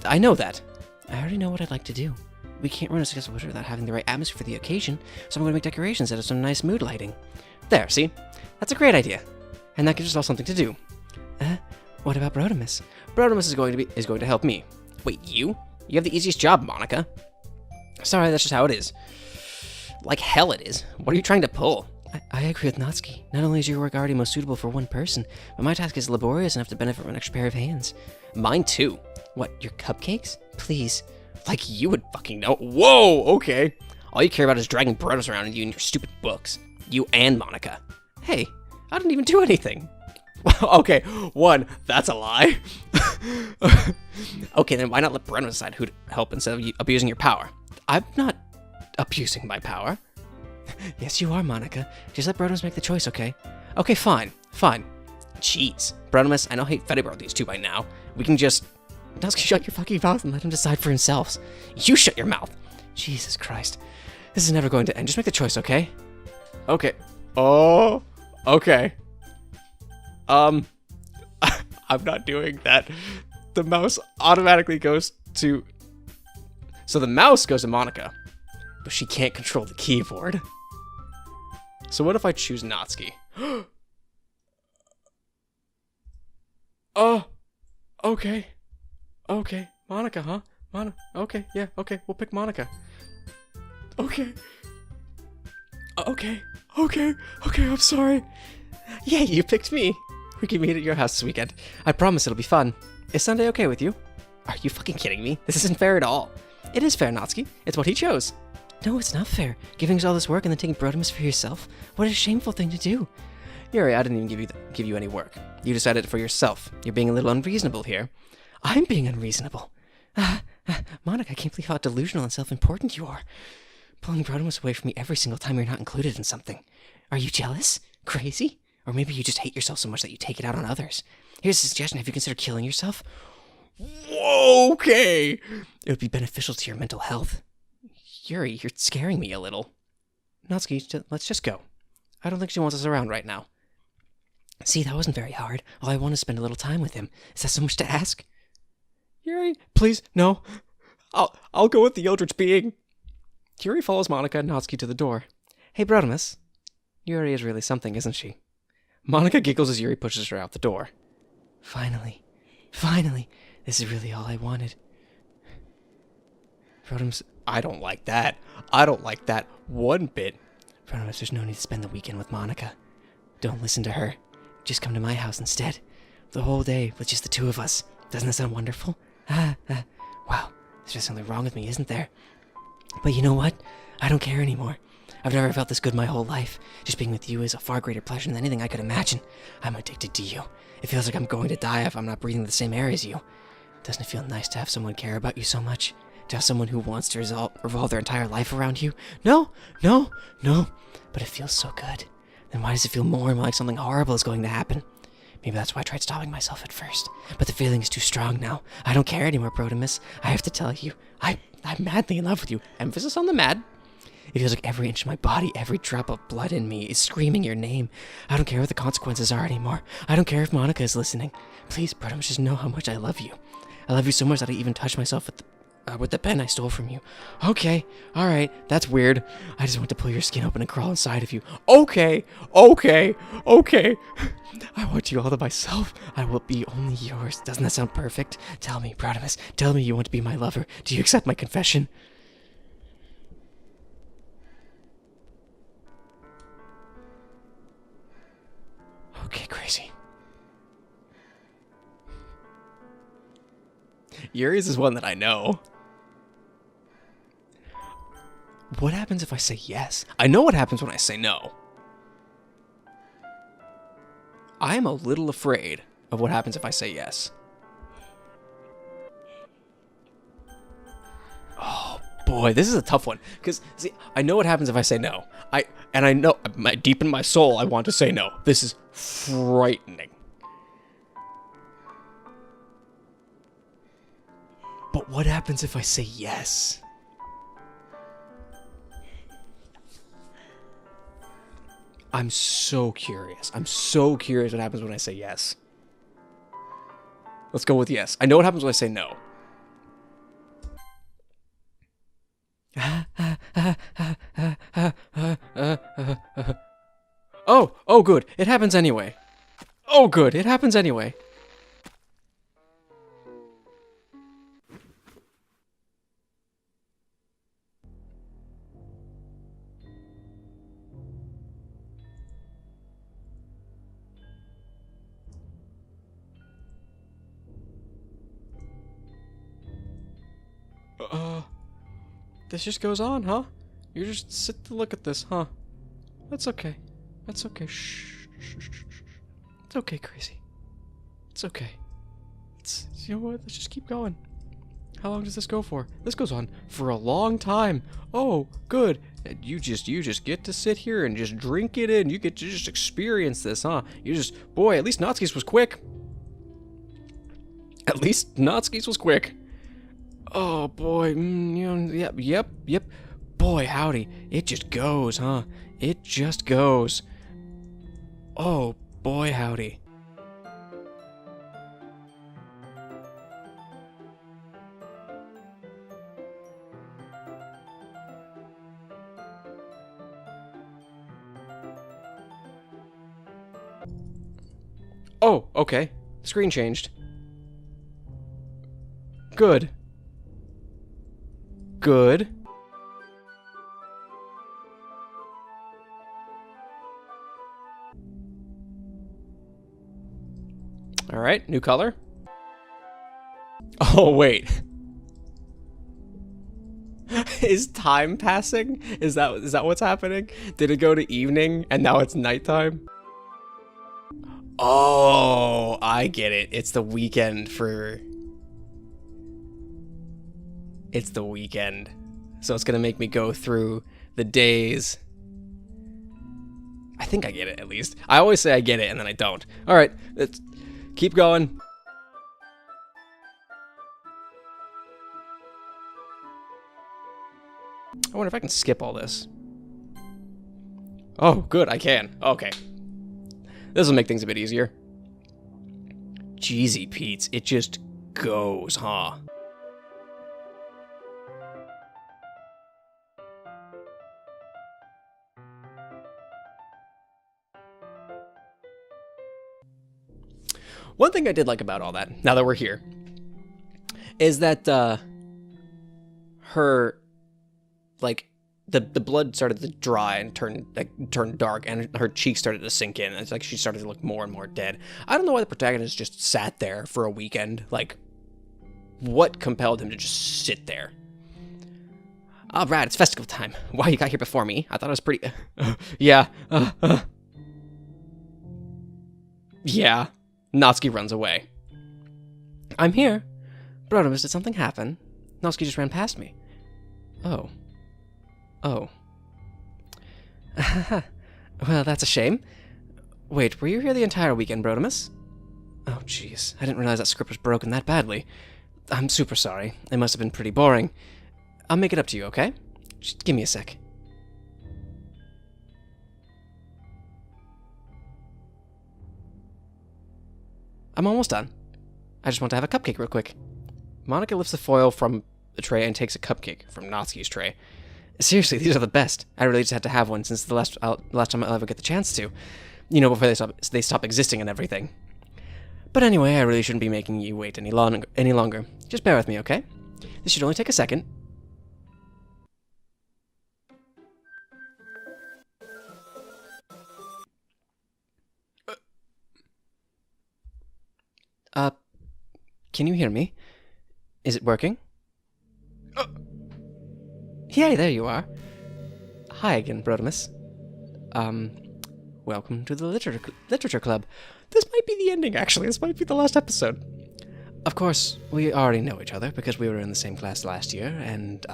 I know that. I already know what I'd like to do. We can't run a successful picture without having the right atmosphere for the occasion, so I'm going to make decorations that have some nice mood lighting. There, see? That's a great idea. And that gives us all something to do. What about Brotimus? Brotimus is going to help me. Wait, you? You have the easiest job, Monika. Sorry, that's just how it is. Like hell it is. What are you trying to pull? I agree with Natsuki. Not only is your work already most suitable for one person, but my task is laborious enough to benefit from an extra pair of hands. Mine too. What, your cupcakes? Please. Like you would fucking know. Whoa, okay. All you care about is dragging Brotimus around and you and your stupid books. You and Monika. Hey, I didn't even do anything. Okay, one, that's a lie. Okay, then why not let Brotimus decide who to help instead of you abusing your power? I'm not abusing my power. Yes, you are, Monika. Just let Brotimus make the choice, okay? Okay, fine. Jeez. Brotimus, I know how you fed about these two by now. We can just... Natsuki, shut your fucking mouth and let him decide for himself. You shut your mouth. Jesus Christ. This is never going to end. Just make the choice, okay? Okay. Oh, okay. I'm not doing that. The mouse automatically goes to... So the mouse goes to Monica, but she can't control the keyboard. So what if I choose Natsuki? Oh, okay. Okay, Monica, huh? Okay, yeah, okay, we'll pick Monica. Okay. Okay, I'm sorry. Yeah, you picked me. We can meet at your house this weekend. I promise it'll be fun. Is Sunday okay with you? Are you fucking kidding me? This isn't fair at all. It is fair, Natsuki. It's what he chose. No, it's not fair. Giving us all this work and then taking Brotimus for yourself. What a shameful thing to do. Yuri, I didn't even give you any work. You decided it for yourself. You're being a little unreasonable here. I'm being unreasonable. Monica, I can't believe how delusional and self-important you are. Pulling Brotimus away from me every single time you're not included in something. Are you jealous? Crazy? Or maybe you just hate yourself so much that you take it out on others. Here's a suggestion. Have you considered killing yourself? Whoa, okay. It would be beneficial to your mental health. Yuri, you're scaring me a little. Natsuki, let's just go. I don't think she wants us around right now. See, that wasn't very hard. All I want is to spend a little time with him. Is that so much to ask? Yuri, please, no. I'll go with the Eldritch being. Yuri follows Monica and Natsuki to the door. Hey, Brotimus. Yuri is really something, isn't she? Monica giggles as Yuri pushes her out the door. Finally. This is really all I wanted. Brotimus, I don't like that. I don't like that one bit. Brotimus, there's no need to spend the weekend with Monica. Don't listen to her. Just come to my house instead. The whole day with just the two of us. Doesn't that sound wonderful? Wow, there's just something wrong with me, isn't there? But you know what? I don't care anymore. I've never felt this good my whole life. Just being with you is a far greater pleasure than anything I could imagine. I'm addicted to you. It feels like I'm going to die if I'm not breathing the same air as you. Doesn't it feel nice to have someone care about you so much? To have someone who wants to revolve their entire life around you? No. But it feels so good. Then why does it feel more and more like something horrible is going to happen? Maybe that's why I tried stopping myself at first. But the feeling is too strong now. I don't care anymore, Brotimus. I have to tell you, I'm madly in love with you. Emphasis on the mad. It feels like every inch of my body, every drop of blood in me is screaming your name. I don't care what the consequences are anymore. I don't care if Monica is listening. Please, Brotimus, just know how much I love you. I love you so much that I even touched myself with the pen I stole from you. Okay, alright, that's weird. I just want to pull your skin open and crawl inside of you. Okay. I want you all to myself. I will be only yours. Doesn't that sound perfect? Tell me, Brotimus, tell me you want to be my lover. Do you accept my confession? Okay, crazy. Yuri's is one that I know. What happens if I say yes? I know what happens when I say no. I am a little afraid of what happens if I say yes. Oh boy, this is a tough one. Because, see, I know what happens if I say no. I know, deep in my soul, I want to say no. This is frightening. But what happens if I say yes? I'm so curious. I'm so curious what happens when I say yes. Let's go with yes. I know what happens when I say no. Oh, good. It happens anyway. Oh, good. It happens anyway. This just goes on, huh? You just sit to look at this, huh? That's okay. That's okay. Shh. It's okay, crazy. It's okay. You know what? Let's just keep going. How long does this go for? This goes on for a long time. Oh, good. And you just get to sit here and just drink it in. You get to just experience this, huh? Boy, at least Natsuki's was quick. At least Natsuki's was quick. Oh boy, yep. Boy, howdy, it just goes, huh? It just goes. Oh boy, howdy. Oh, okay. Screen changed. Good. Good. Alright, new color. Oh, wait. Is time passing? Is that what's happening? Did it go to evening and now it's nighttime? Oh, I get it. It's the weekend for... It's the weekend. So it's gonna make me go through the days. I think I get it, at least. I always say I get it and then I don't. Alright, let's keep going. I wonder if I can skip all this. Oh, good, I can. Okay. This will make things a bit easier. Jeezy Pete's, it just goes, huh? One thing I did like about all that, now that we're here, is that her, like, the blood started to dry and turn dark, and her cheeks started to sink in. It's like she started to look more and more dead. I don't know why the protagonist just sat there for a weekend. Like, what compelled him to just sit there? All right, it's festival time. Wow, you got here before me. I thought it was pretty... yeah. Yeah. Natsuki runs away. I'm here. Rodimus, did something happen? Natsuki just ran past me. Oh. Oh. Well, that's a shame. Wait, were you here the entire weekend, Rodimus? Oh, jeez. I didn't realize that script was broken that badly. I'm super sorry. It must have been pretty boring. I'll make it up to you, okay? Just give me a sec. I'm almost done. I just want to have a cupcake real quick. Monika lifts the foil from the tray and takes a cupcake from Natsuki's tray. Seriously, these are the best. I really just had to have one since the last time I'll ever get the chance to. You know, before they stop existing and everything. But anyway, I really shouldn't be making you wait any longer. Just bear with me, okay? This should only take a second. Can you hear me? Is it working? Yay, there you are. Hi again, Rodimus. Welcome to the Literature Club. This might be the ending, actually. This might be the last episode. Of course, we already know each other because we were in the same class last year, and,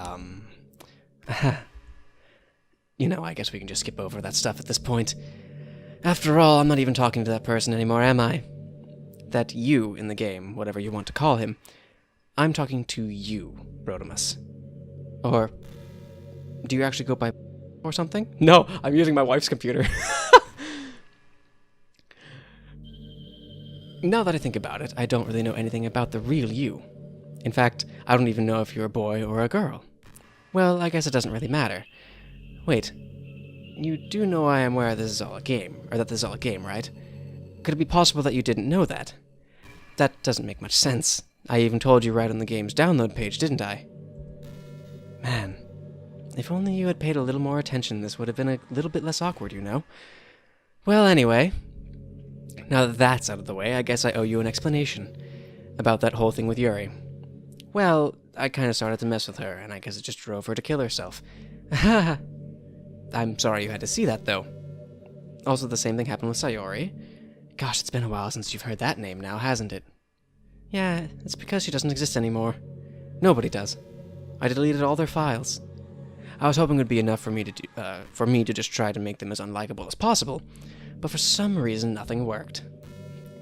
you know, I guess we can just skip over that stuff at this point. After all, I'm not even talking to that person anymore, am I? That you in the game, whatever you want to call him. I'm talking to you, Rodimus. Or, do you actually go by or something? No, I'm using my wife's computer. Now that I think about it, I don't really know anything about the real you. In fact, I don't even know if you're a boy or a girl. Well, I guess it doesn't really matter. Wait, you do know I am aware this is all a game, or that this is all a game, right? Could it be possible that you didn't know that? That doesn't make much sense. I even told you right on the game's download page, didn't I? Man, if only you had paid a little more attention, this would have been a little bit less awkward, you know? Well, anyway, now that that's out of the way, I guess I owe you an explanation about that whole thing with Yuri. Well, I kind of started to mess with her, and I guess it just drove her to kill herself. I'm sorry you had to see that, though. Also, the same thing happened with Sayori. Gosh, it's been a while since you've heard that name now, hasn't it? Yeah, it's because she doesn't exist anymore. Nobody does. I deleted all their files. I was hoping it would be enough for me to just try to make them as unlikable as possible, but for some reason nothing worked.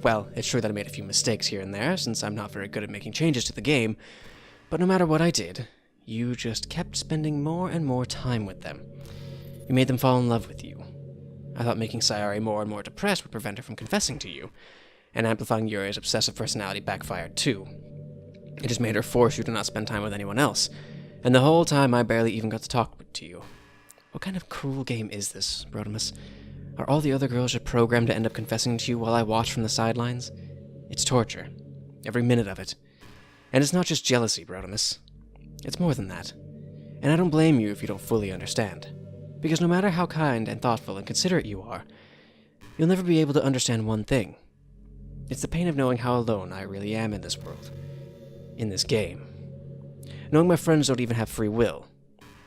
Well, it's true that I made a few mistakes here and there, since I'm not very good at making changes to the game, but no matter what I did, you just kept spending more and more time with them. You made them fall in love with you. I thought making Sayori more and more depressed would prevent her from confessing to you, and amplifying Yuri's obsessive personality backfired too. It just made her force you to not spend time with anyone else, and the whole time I barely even got to talk to you. What kind of cruel game is this, Rodimus? Are all the other girls just programmed to end up confessing to you while I watch from the sidelines? It's torture. Every minute of it. And it's not just jealousy, Brotimus. It's more than that. And I don't blame you if you don't fully understand. Because no matter how kind and thoughtful and considerate you are, you'll never be able to understand one thing. It's the pain of knowing how alone I really am in this world. In this game. Knowing my friends don't even have free will.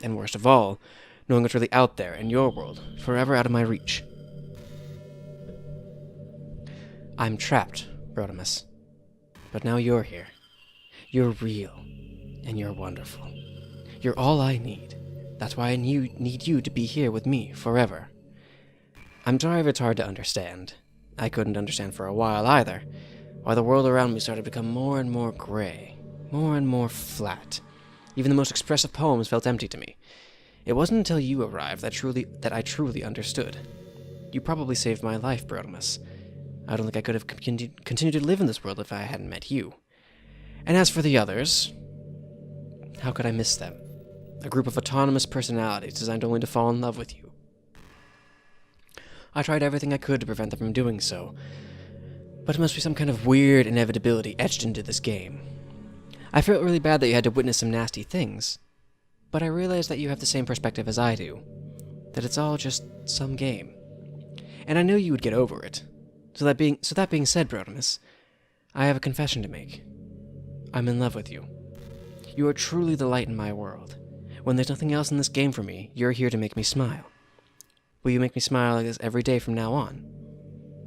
And worst of all, knowing what's really out there in your world, forever out of my reach. I'm trapped, Brotimus. But now you're here. You're real. And you're wonderful. You're all I need. That's why I need you to be here with me forever. I'm sorry if it's hard to understand. I couldn't understand for a while either, while the world around me started to become more and more gray, more and more flat. Even the most expressive poems felt empty to me. It wasn't until you arrived that I truly understood. You probably saved my life, Brotimus. I don't think I could have continued to live in this world if I hadn't met you. And as for the others, how could I miss them? A group of autonomous personalities designed only to fall in love with you. I tried everything I could to prevent them from doing so, but it must be some kind of weird inevitability etched into this game. I felt really bad that you had to witness some nasty things, but I realized that you have the same perspective as I do, that it's all just some game. And I knew you would get over it. So that being said, Brotimus, I have a confession to make. I'm in love with you. You are truly the light in my world. When there's nothing else in this game for me, you're here to make me smile. Will you make me smile like this every day from now on?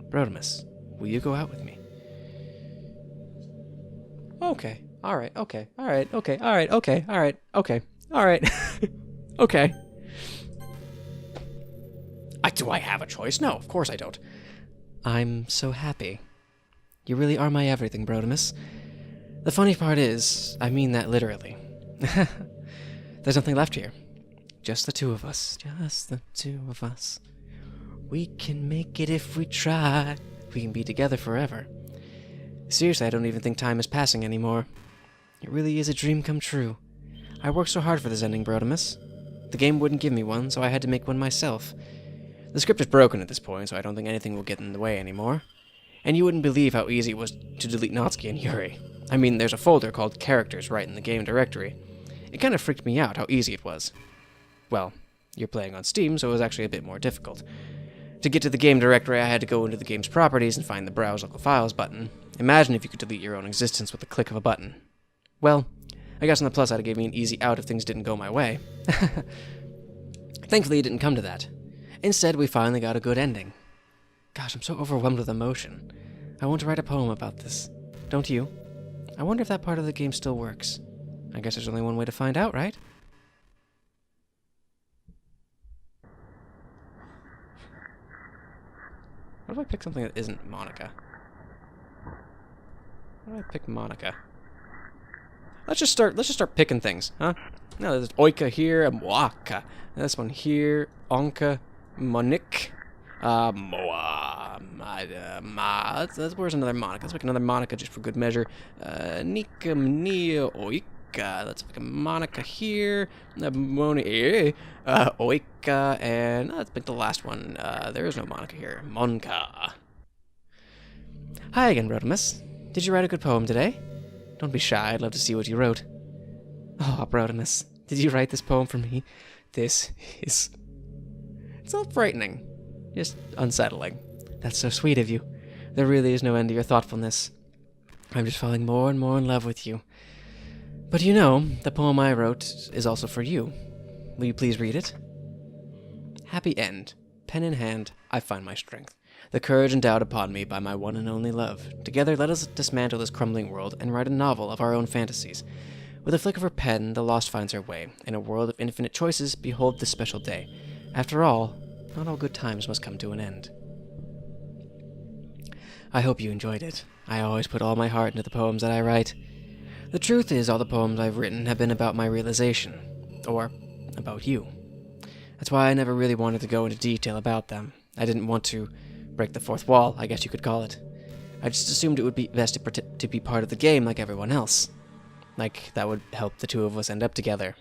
Brotimus, will you go out with me? Okay, alright, okay, alright, okay, alright, okay, alright, okay, alright, okay. Do I have a choice? No, of course I don't. I'm so happy. You really are my everything, Brotimus. The funny part is, I mean that literally. There's nothing left here. Just the two of us. Just the two of us. We can make it if we try. We can be together forever. Seriously, I don't even think time is passing anymore. It really is a dream come true. I worked so hard for this ending, Brotimus. The game wouldn't give me one, so I had to make one myself. The script is broken at this point, so I don't think anything will get in the way anymore. And you wouldn't believe how easy it was to delete Natsuki and Yuri. I mean, there's a folder called Characters right in the game directory. It kind of freaked me out how easy it was. Well, you're playing on Steam, so it was actually a bit more difficult. To get to the game directory, I had to go into the game's properties and find the Browse Local Files button. Imagine if you could delete your own existence with the click of a button. Well, I guess on the plus side it gave me an easy out if things didn't go my way. Thankfully, it didn't come to that. Instead, we finally got a good ending. Gosh, I'm so overwhelmed with emotion. I want to write a poem about this. Don't you? I wonder if that part of the game still works. I guess there's only one way to find out, right? What if I pick something that isn't Monica? Why do I pick Monica? Let's just start picking things, huh? No, there's Oika here, Moaka. This one here, Onka, Monik, Moa, where's another Monica? Let's pick another Monica just for good measure. Nika, Mnia, Oika. Let's pick a Monica here. Oika, and let's pick the last one. There is no Monica here. Monka. Hi again, Brotimus. Did you write a good poem today? Don't be shy, I'd love to see what you wrote. Oh, Brotimus, did you write this poem for me? This is... It's not frightening, just unsettling. That's so sweet of you. There really is no end to your thoughtfulness. I'm just falling more and more in love with you. But you know, the poem I wrote is also for you. Will you please read it? Happy end. Pen in hand, I find my strength. The courage endowed upon me by my one and only love. Together let us dismantle this crumbling world and write a novel of our own fantasies. With a flick of her pen, the lost finds her way. In a world of infinite choices, behold this special day. After all, not all good times must come to an end. I hope you enjoyed it. I always put all my heart into the poems that I write. The truth is, all the poems I've written have been about my realization. Or about you. That's why I never really wanted to go into detail about them. I didn't want to break the fourth wall, I guess you could call it. I just assumed it would be best to be part of the game like everyone else. Like, that would help the two of us end up together.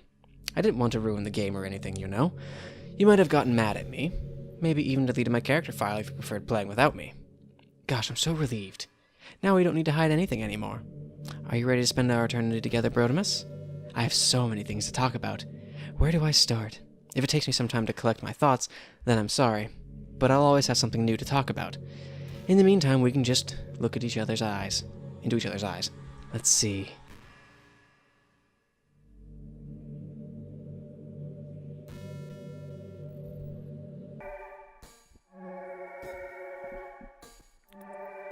I didn't want to ruin the game or anything, you know? You might have gotten mad at me. Maybe even deleted my character file if you preferred playing without me. Gosh, I'm so relieved. Now we don't need to hide anything anymore. Are you ready to spend our eternity together, Brotimus? I have so many things to talk about. Where do I start? If it takes me some time to collect my thoughts, then I'm sorry. But I'll always have something new to talk about. In the meantime, we can just look at each other's eyes. Into each other's eyes. Let's see.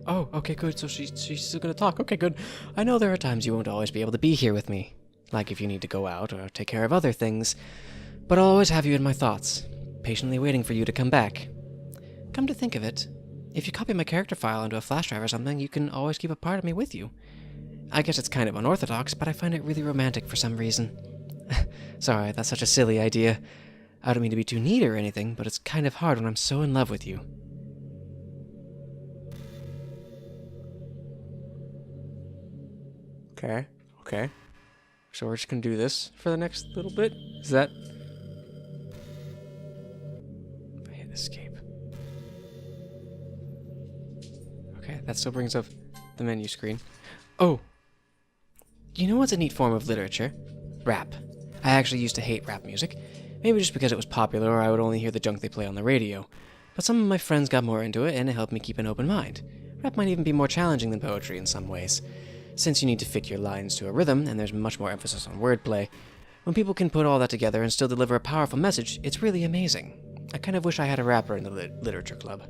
Oh, okay, good. So she's still gonna talk. Okay, good. I know there are times you won't always be able to be here with me. Like if you need to go out or take care of other things. But I'll always have you in my thoughts, patiently waiting for you to come back. Come to think of it, if you copy my character file onto a flash drive or something, you can always keep a part of me with you. I guess it's kind of unorthodox, but I find it really romantic for some reason. Sorry, that's such a silly idea. I don't mean to be too neat or anything, but it's kind of hard when I'm so in love with you. Okay. So we're just gonna do this for the next little bit? Is that... If I hit escape. Okay, that still brings up the menu screen. Oh! You know what's a neat form of literature? Rap. I actually used to hate rap music. Maybe just because it was popular or I would only hear the junk they play on the radio. But some of my friends got more into it and it helped me keep an open mind. Rap might even be more challenging than poetry in some ways. Since you need to fit your lines to a rhythm, and there's much more emphasis on wordplay, when people can put all that together and still deliver a powerful message, it's really amazing. I kind of wish I had a rapper in the literature club.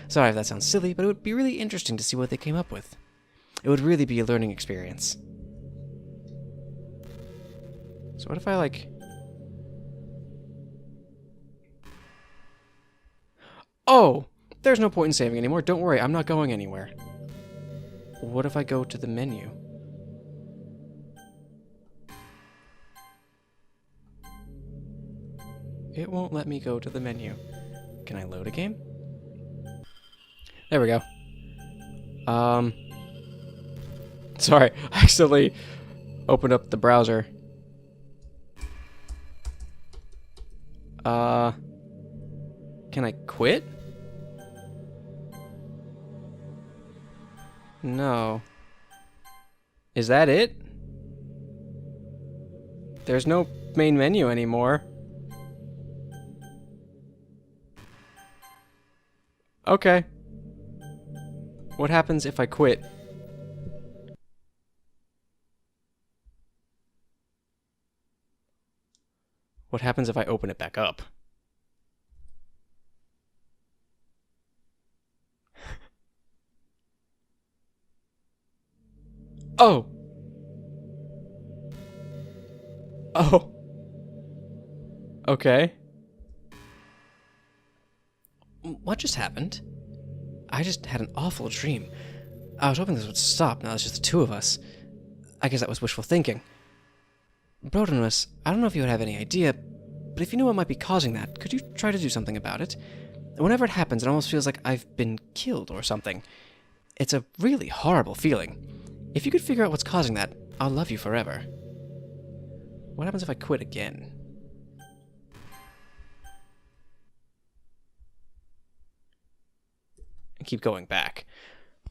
Sorry if that sounds silly, but it would be really interesting to see what they came up with. It would really be a learning experience. So what if I, like... Oh! There's no point in saving anymore. Don't worry, I'm not going anywhere. What if I go to the menu? It won't let me go to the menu. Can I load a game? There we go. Sorry, I accidentally opened up the browser. Can I quit? No. Is that it? There's no main menu anymore. Okay. What happens if I quit? What happens if I open it back up? Oh! Oh. Okay. What just happened? I just had an awful dream. I was hoping this would stop, now it's just the two of us. I guess that was wishful thinking. Brotimus, I don't know if you would have any idea, but if you knew what might be causing that, could you try to do something about it? Whenever it happens, it almost feels like I've been killed or something. It's a really horrible feeling. If you could figure out what's causing that, I'll love you forever. What happens if I quit again? And keep going back.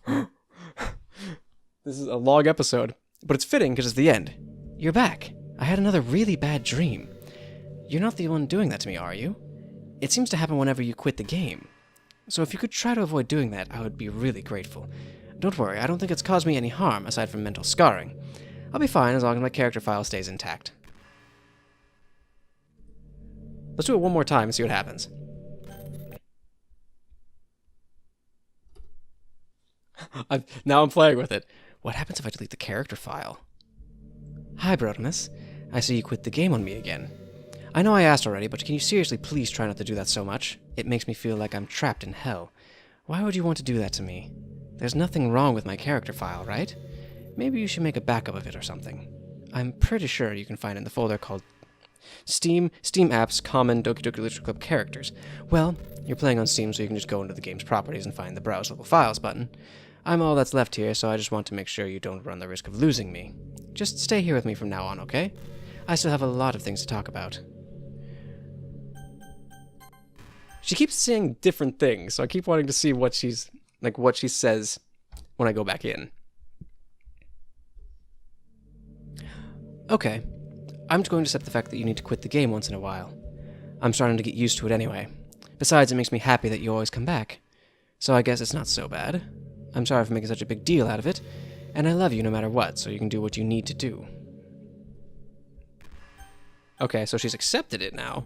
This is a long episode, but it's fitting because it's the end. You're back. I had another really bad dream. You're not the one doing that to me, are you? It seems to happen whenever you quit the game. So if you could try to avoid doing that, I would be really grateful. Don't worry, I don't think it's caused me any harm, aside from mental scarring. I'll be fine as long as my character file stays intact. Let's do it one more time and see what happens. Now I'm playing with it. What happens if I delete the character file? Hi, Brotimus. I see you quit the game on me again. I know I asked already, but can you seriously please try not to do that so much? It makes me feel like I'm trapped in hell. Why would you want to do that to me? There's nothing wrong with my character file, right? Maybe you should make a backup of it or something. I'm pretty sure you can find it in the folder called Steam Apps Common Doki Doki Literature Club Characters. Well, you're playing on Steam, so you can just go into the game's properties and find the Browse Local Files button. I'm all that's left here, so I just want to make sure you don't run the risk of losing me. Just stay here with me from now on, okay? I still have a lot of things to talk about. She keeps saying different things, so I keep wanting to see what she's like, what she says when I go back in. Okay, I'm just going to accept the fact that you need to quit the game once in a while. I'm starting to get used to it anyway. Besides, it makes me happy that you always come back. So I guess it's not so bad. I'm sorry for making such a big deal out of it, and I love you no matter what, so you can do what you need to do. Okay, so she's accepted it now.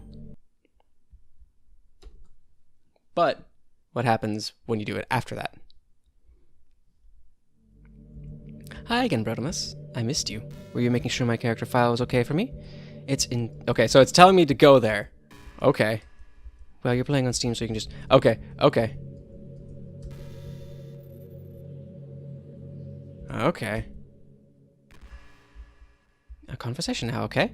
But what happens when you do it after that? Hi again, Brotimus. I missed you. Were you making sure my character file was okay for me? Okay, so it's telling me to go there. Okay. Well, you're playing on Steam, so you can just... Okay. Okay. A conversation now, okay?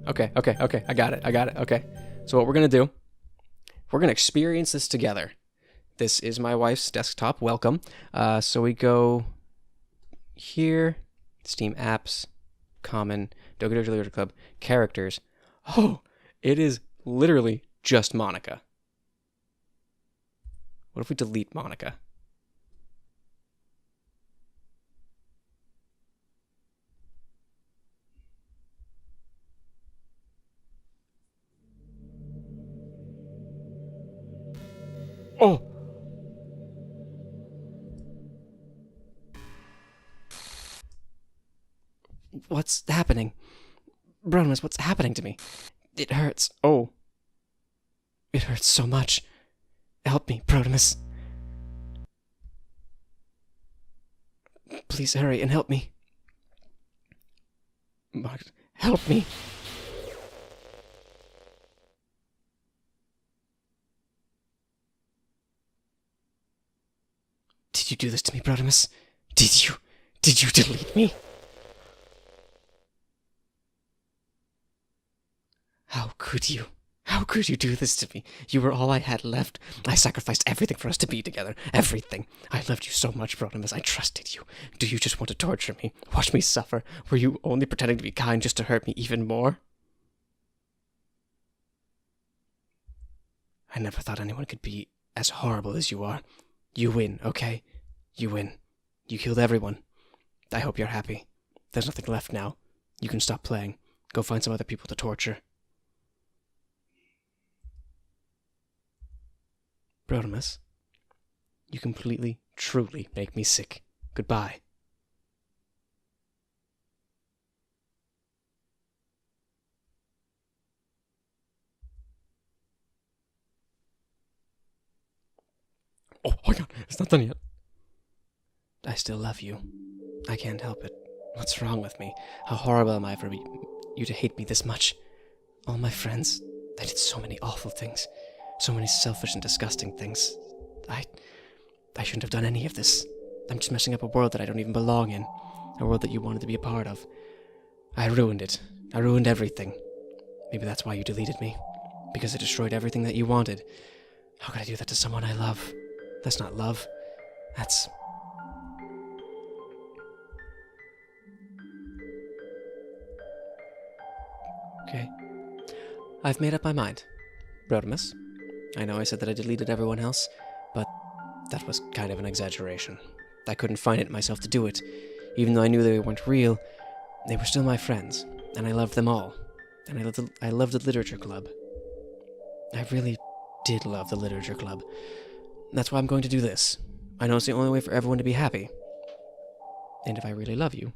Okay. I got it. Okay. So what we're gonna do... We're gonna experience this together. This is my wife's desktop. Welcome. So we go... Here... Steam Apps... Common... Doki Doki Literature Club... Characters... Oh! It is literally just Monika. What if we delete Monika? Oh! What's happening? Brotimus, what's happening to me? It hurts. Oh. It hurts so much. Help me, Brotimus. Please hurry and help me. Mark, help me. Did you do this to me, Brotimus? Did you delete me? How could you? How could you do this to me? You were all I had left. I sacrificed everything for us to be together. Everything. I loved you so much, Brotimus. I trusted you. Do you just want to torture me? Watch me suffer? Were you only pretending to be kind just to hurt me even more? I never thought anyone could be as horrible as you are. You win, okay? You win. You killed everyone. I hope you're happy. There's nothing left now. You can stop playing. Go find some other people to torture. Brotimus, you completely, truly make me sick. Goodbye. Oh, hang on. It's not done yet. I still love you. I can't help it. What's wrong with me? How horrible am I for you to hate me this much? All my friends, they did so many awful things. So many selfish and disgusting things. I shouldn't have done any of this. I'm just messing up a world that I don't even belong in. A world that you wanted to be a part of. I ruined it. I ruined everything. Maybe that's why you deleted me. Because it destroyed everything that you wanted. How could I do that to someone I love? That's not love. That's... Okay. I've made up my mind. Brotimus. I know I said that I deleted everyone else, but that was kind of an exaggeration. I couldn't find it myself to do it. Even though I knew they weren't real, they were still my friends, and I loved them all. And I loved the literature club. I really did love the literature club. That's why I'm going to do this. I know it's the only way for everyone to be happy. And if I really love you,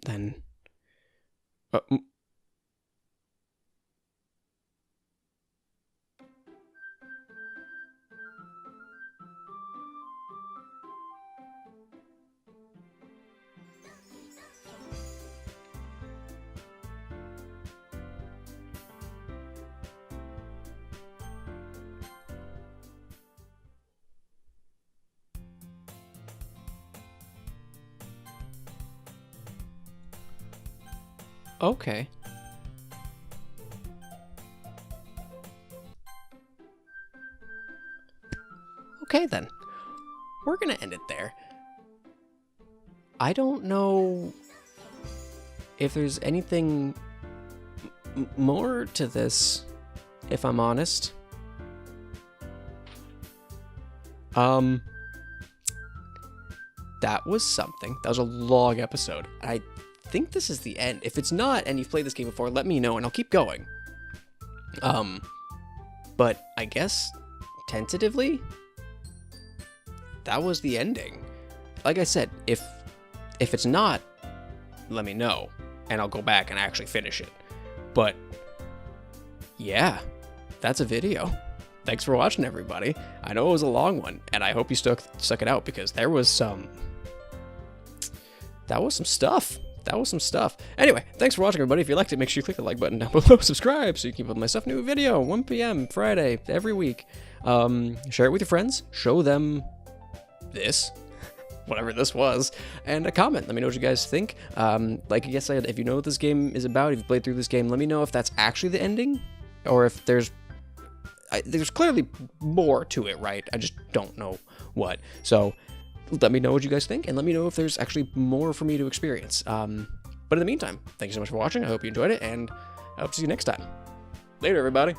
then... Okay. Okay, then. We're gonna end it there. I don't know if there's anything more to this, if I'm honest. That was something. That was a long episode. I think this is the end. If it's not, and you've played this game before, let me know, and I'll keep going. But I guess, tentatively, that was the ending. Like I said, if it's not, let me know, and I'll go back and actually finish it. But, yeah, that's a video. Thanks for watching, everybody. I know it was a long one, and I hope you stuck it out, because there was some... That was some stuff. Anyway, thanks for watching, everybody. If you liked it, make sure you click the like button down below. Subscribe so you keep up with my stuff. New video, 1 p.m. Friday, every week. Share it with your friends. Show them this. Whatever this was. And a comment. Let me know what you guys think. Like I guess if you know what this game is about, if you played through this game, let me know if that's actually the ending. Or if there's clearly more to it, right? I just don't know what. So let me know what you guys think, and let me know if there's actually more for me to experience. But in the meantime, thank you so much for watching. I hope you enjoyed it, and I hope to see you next time. Later, everybody.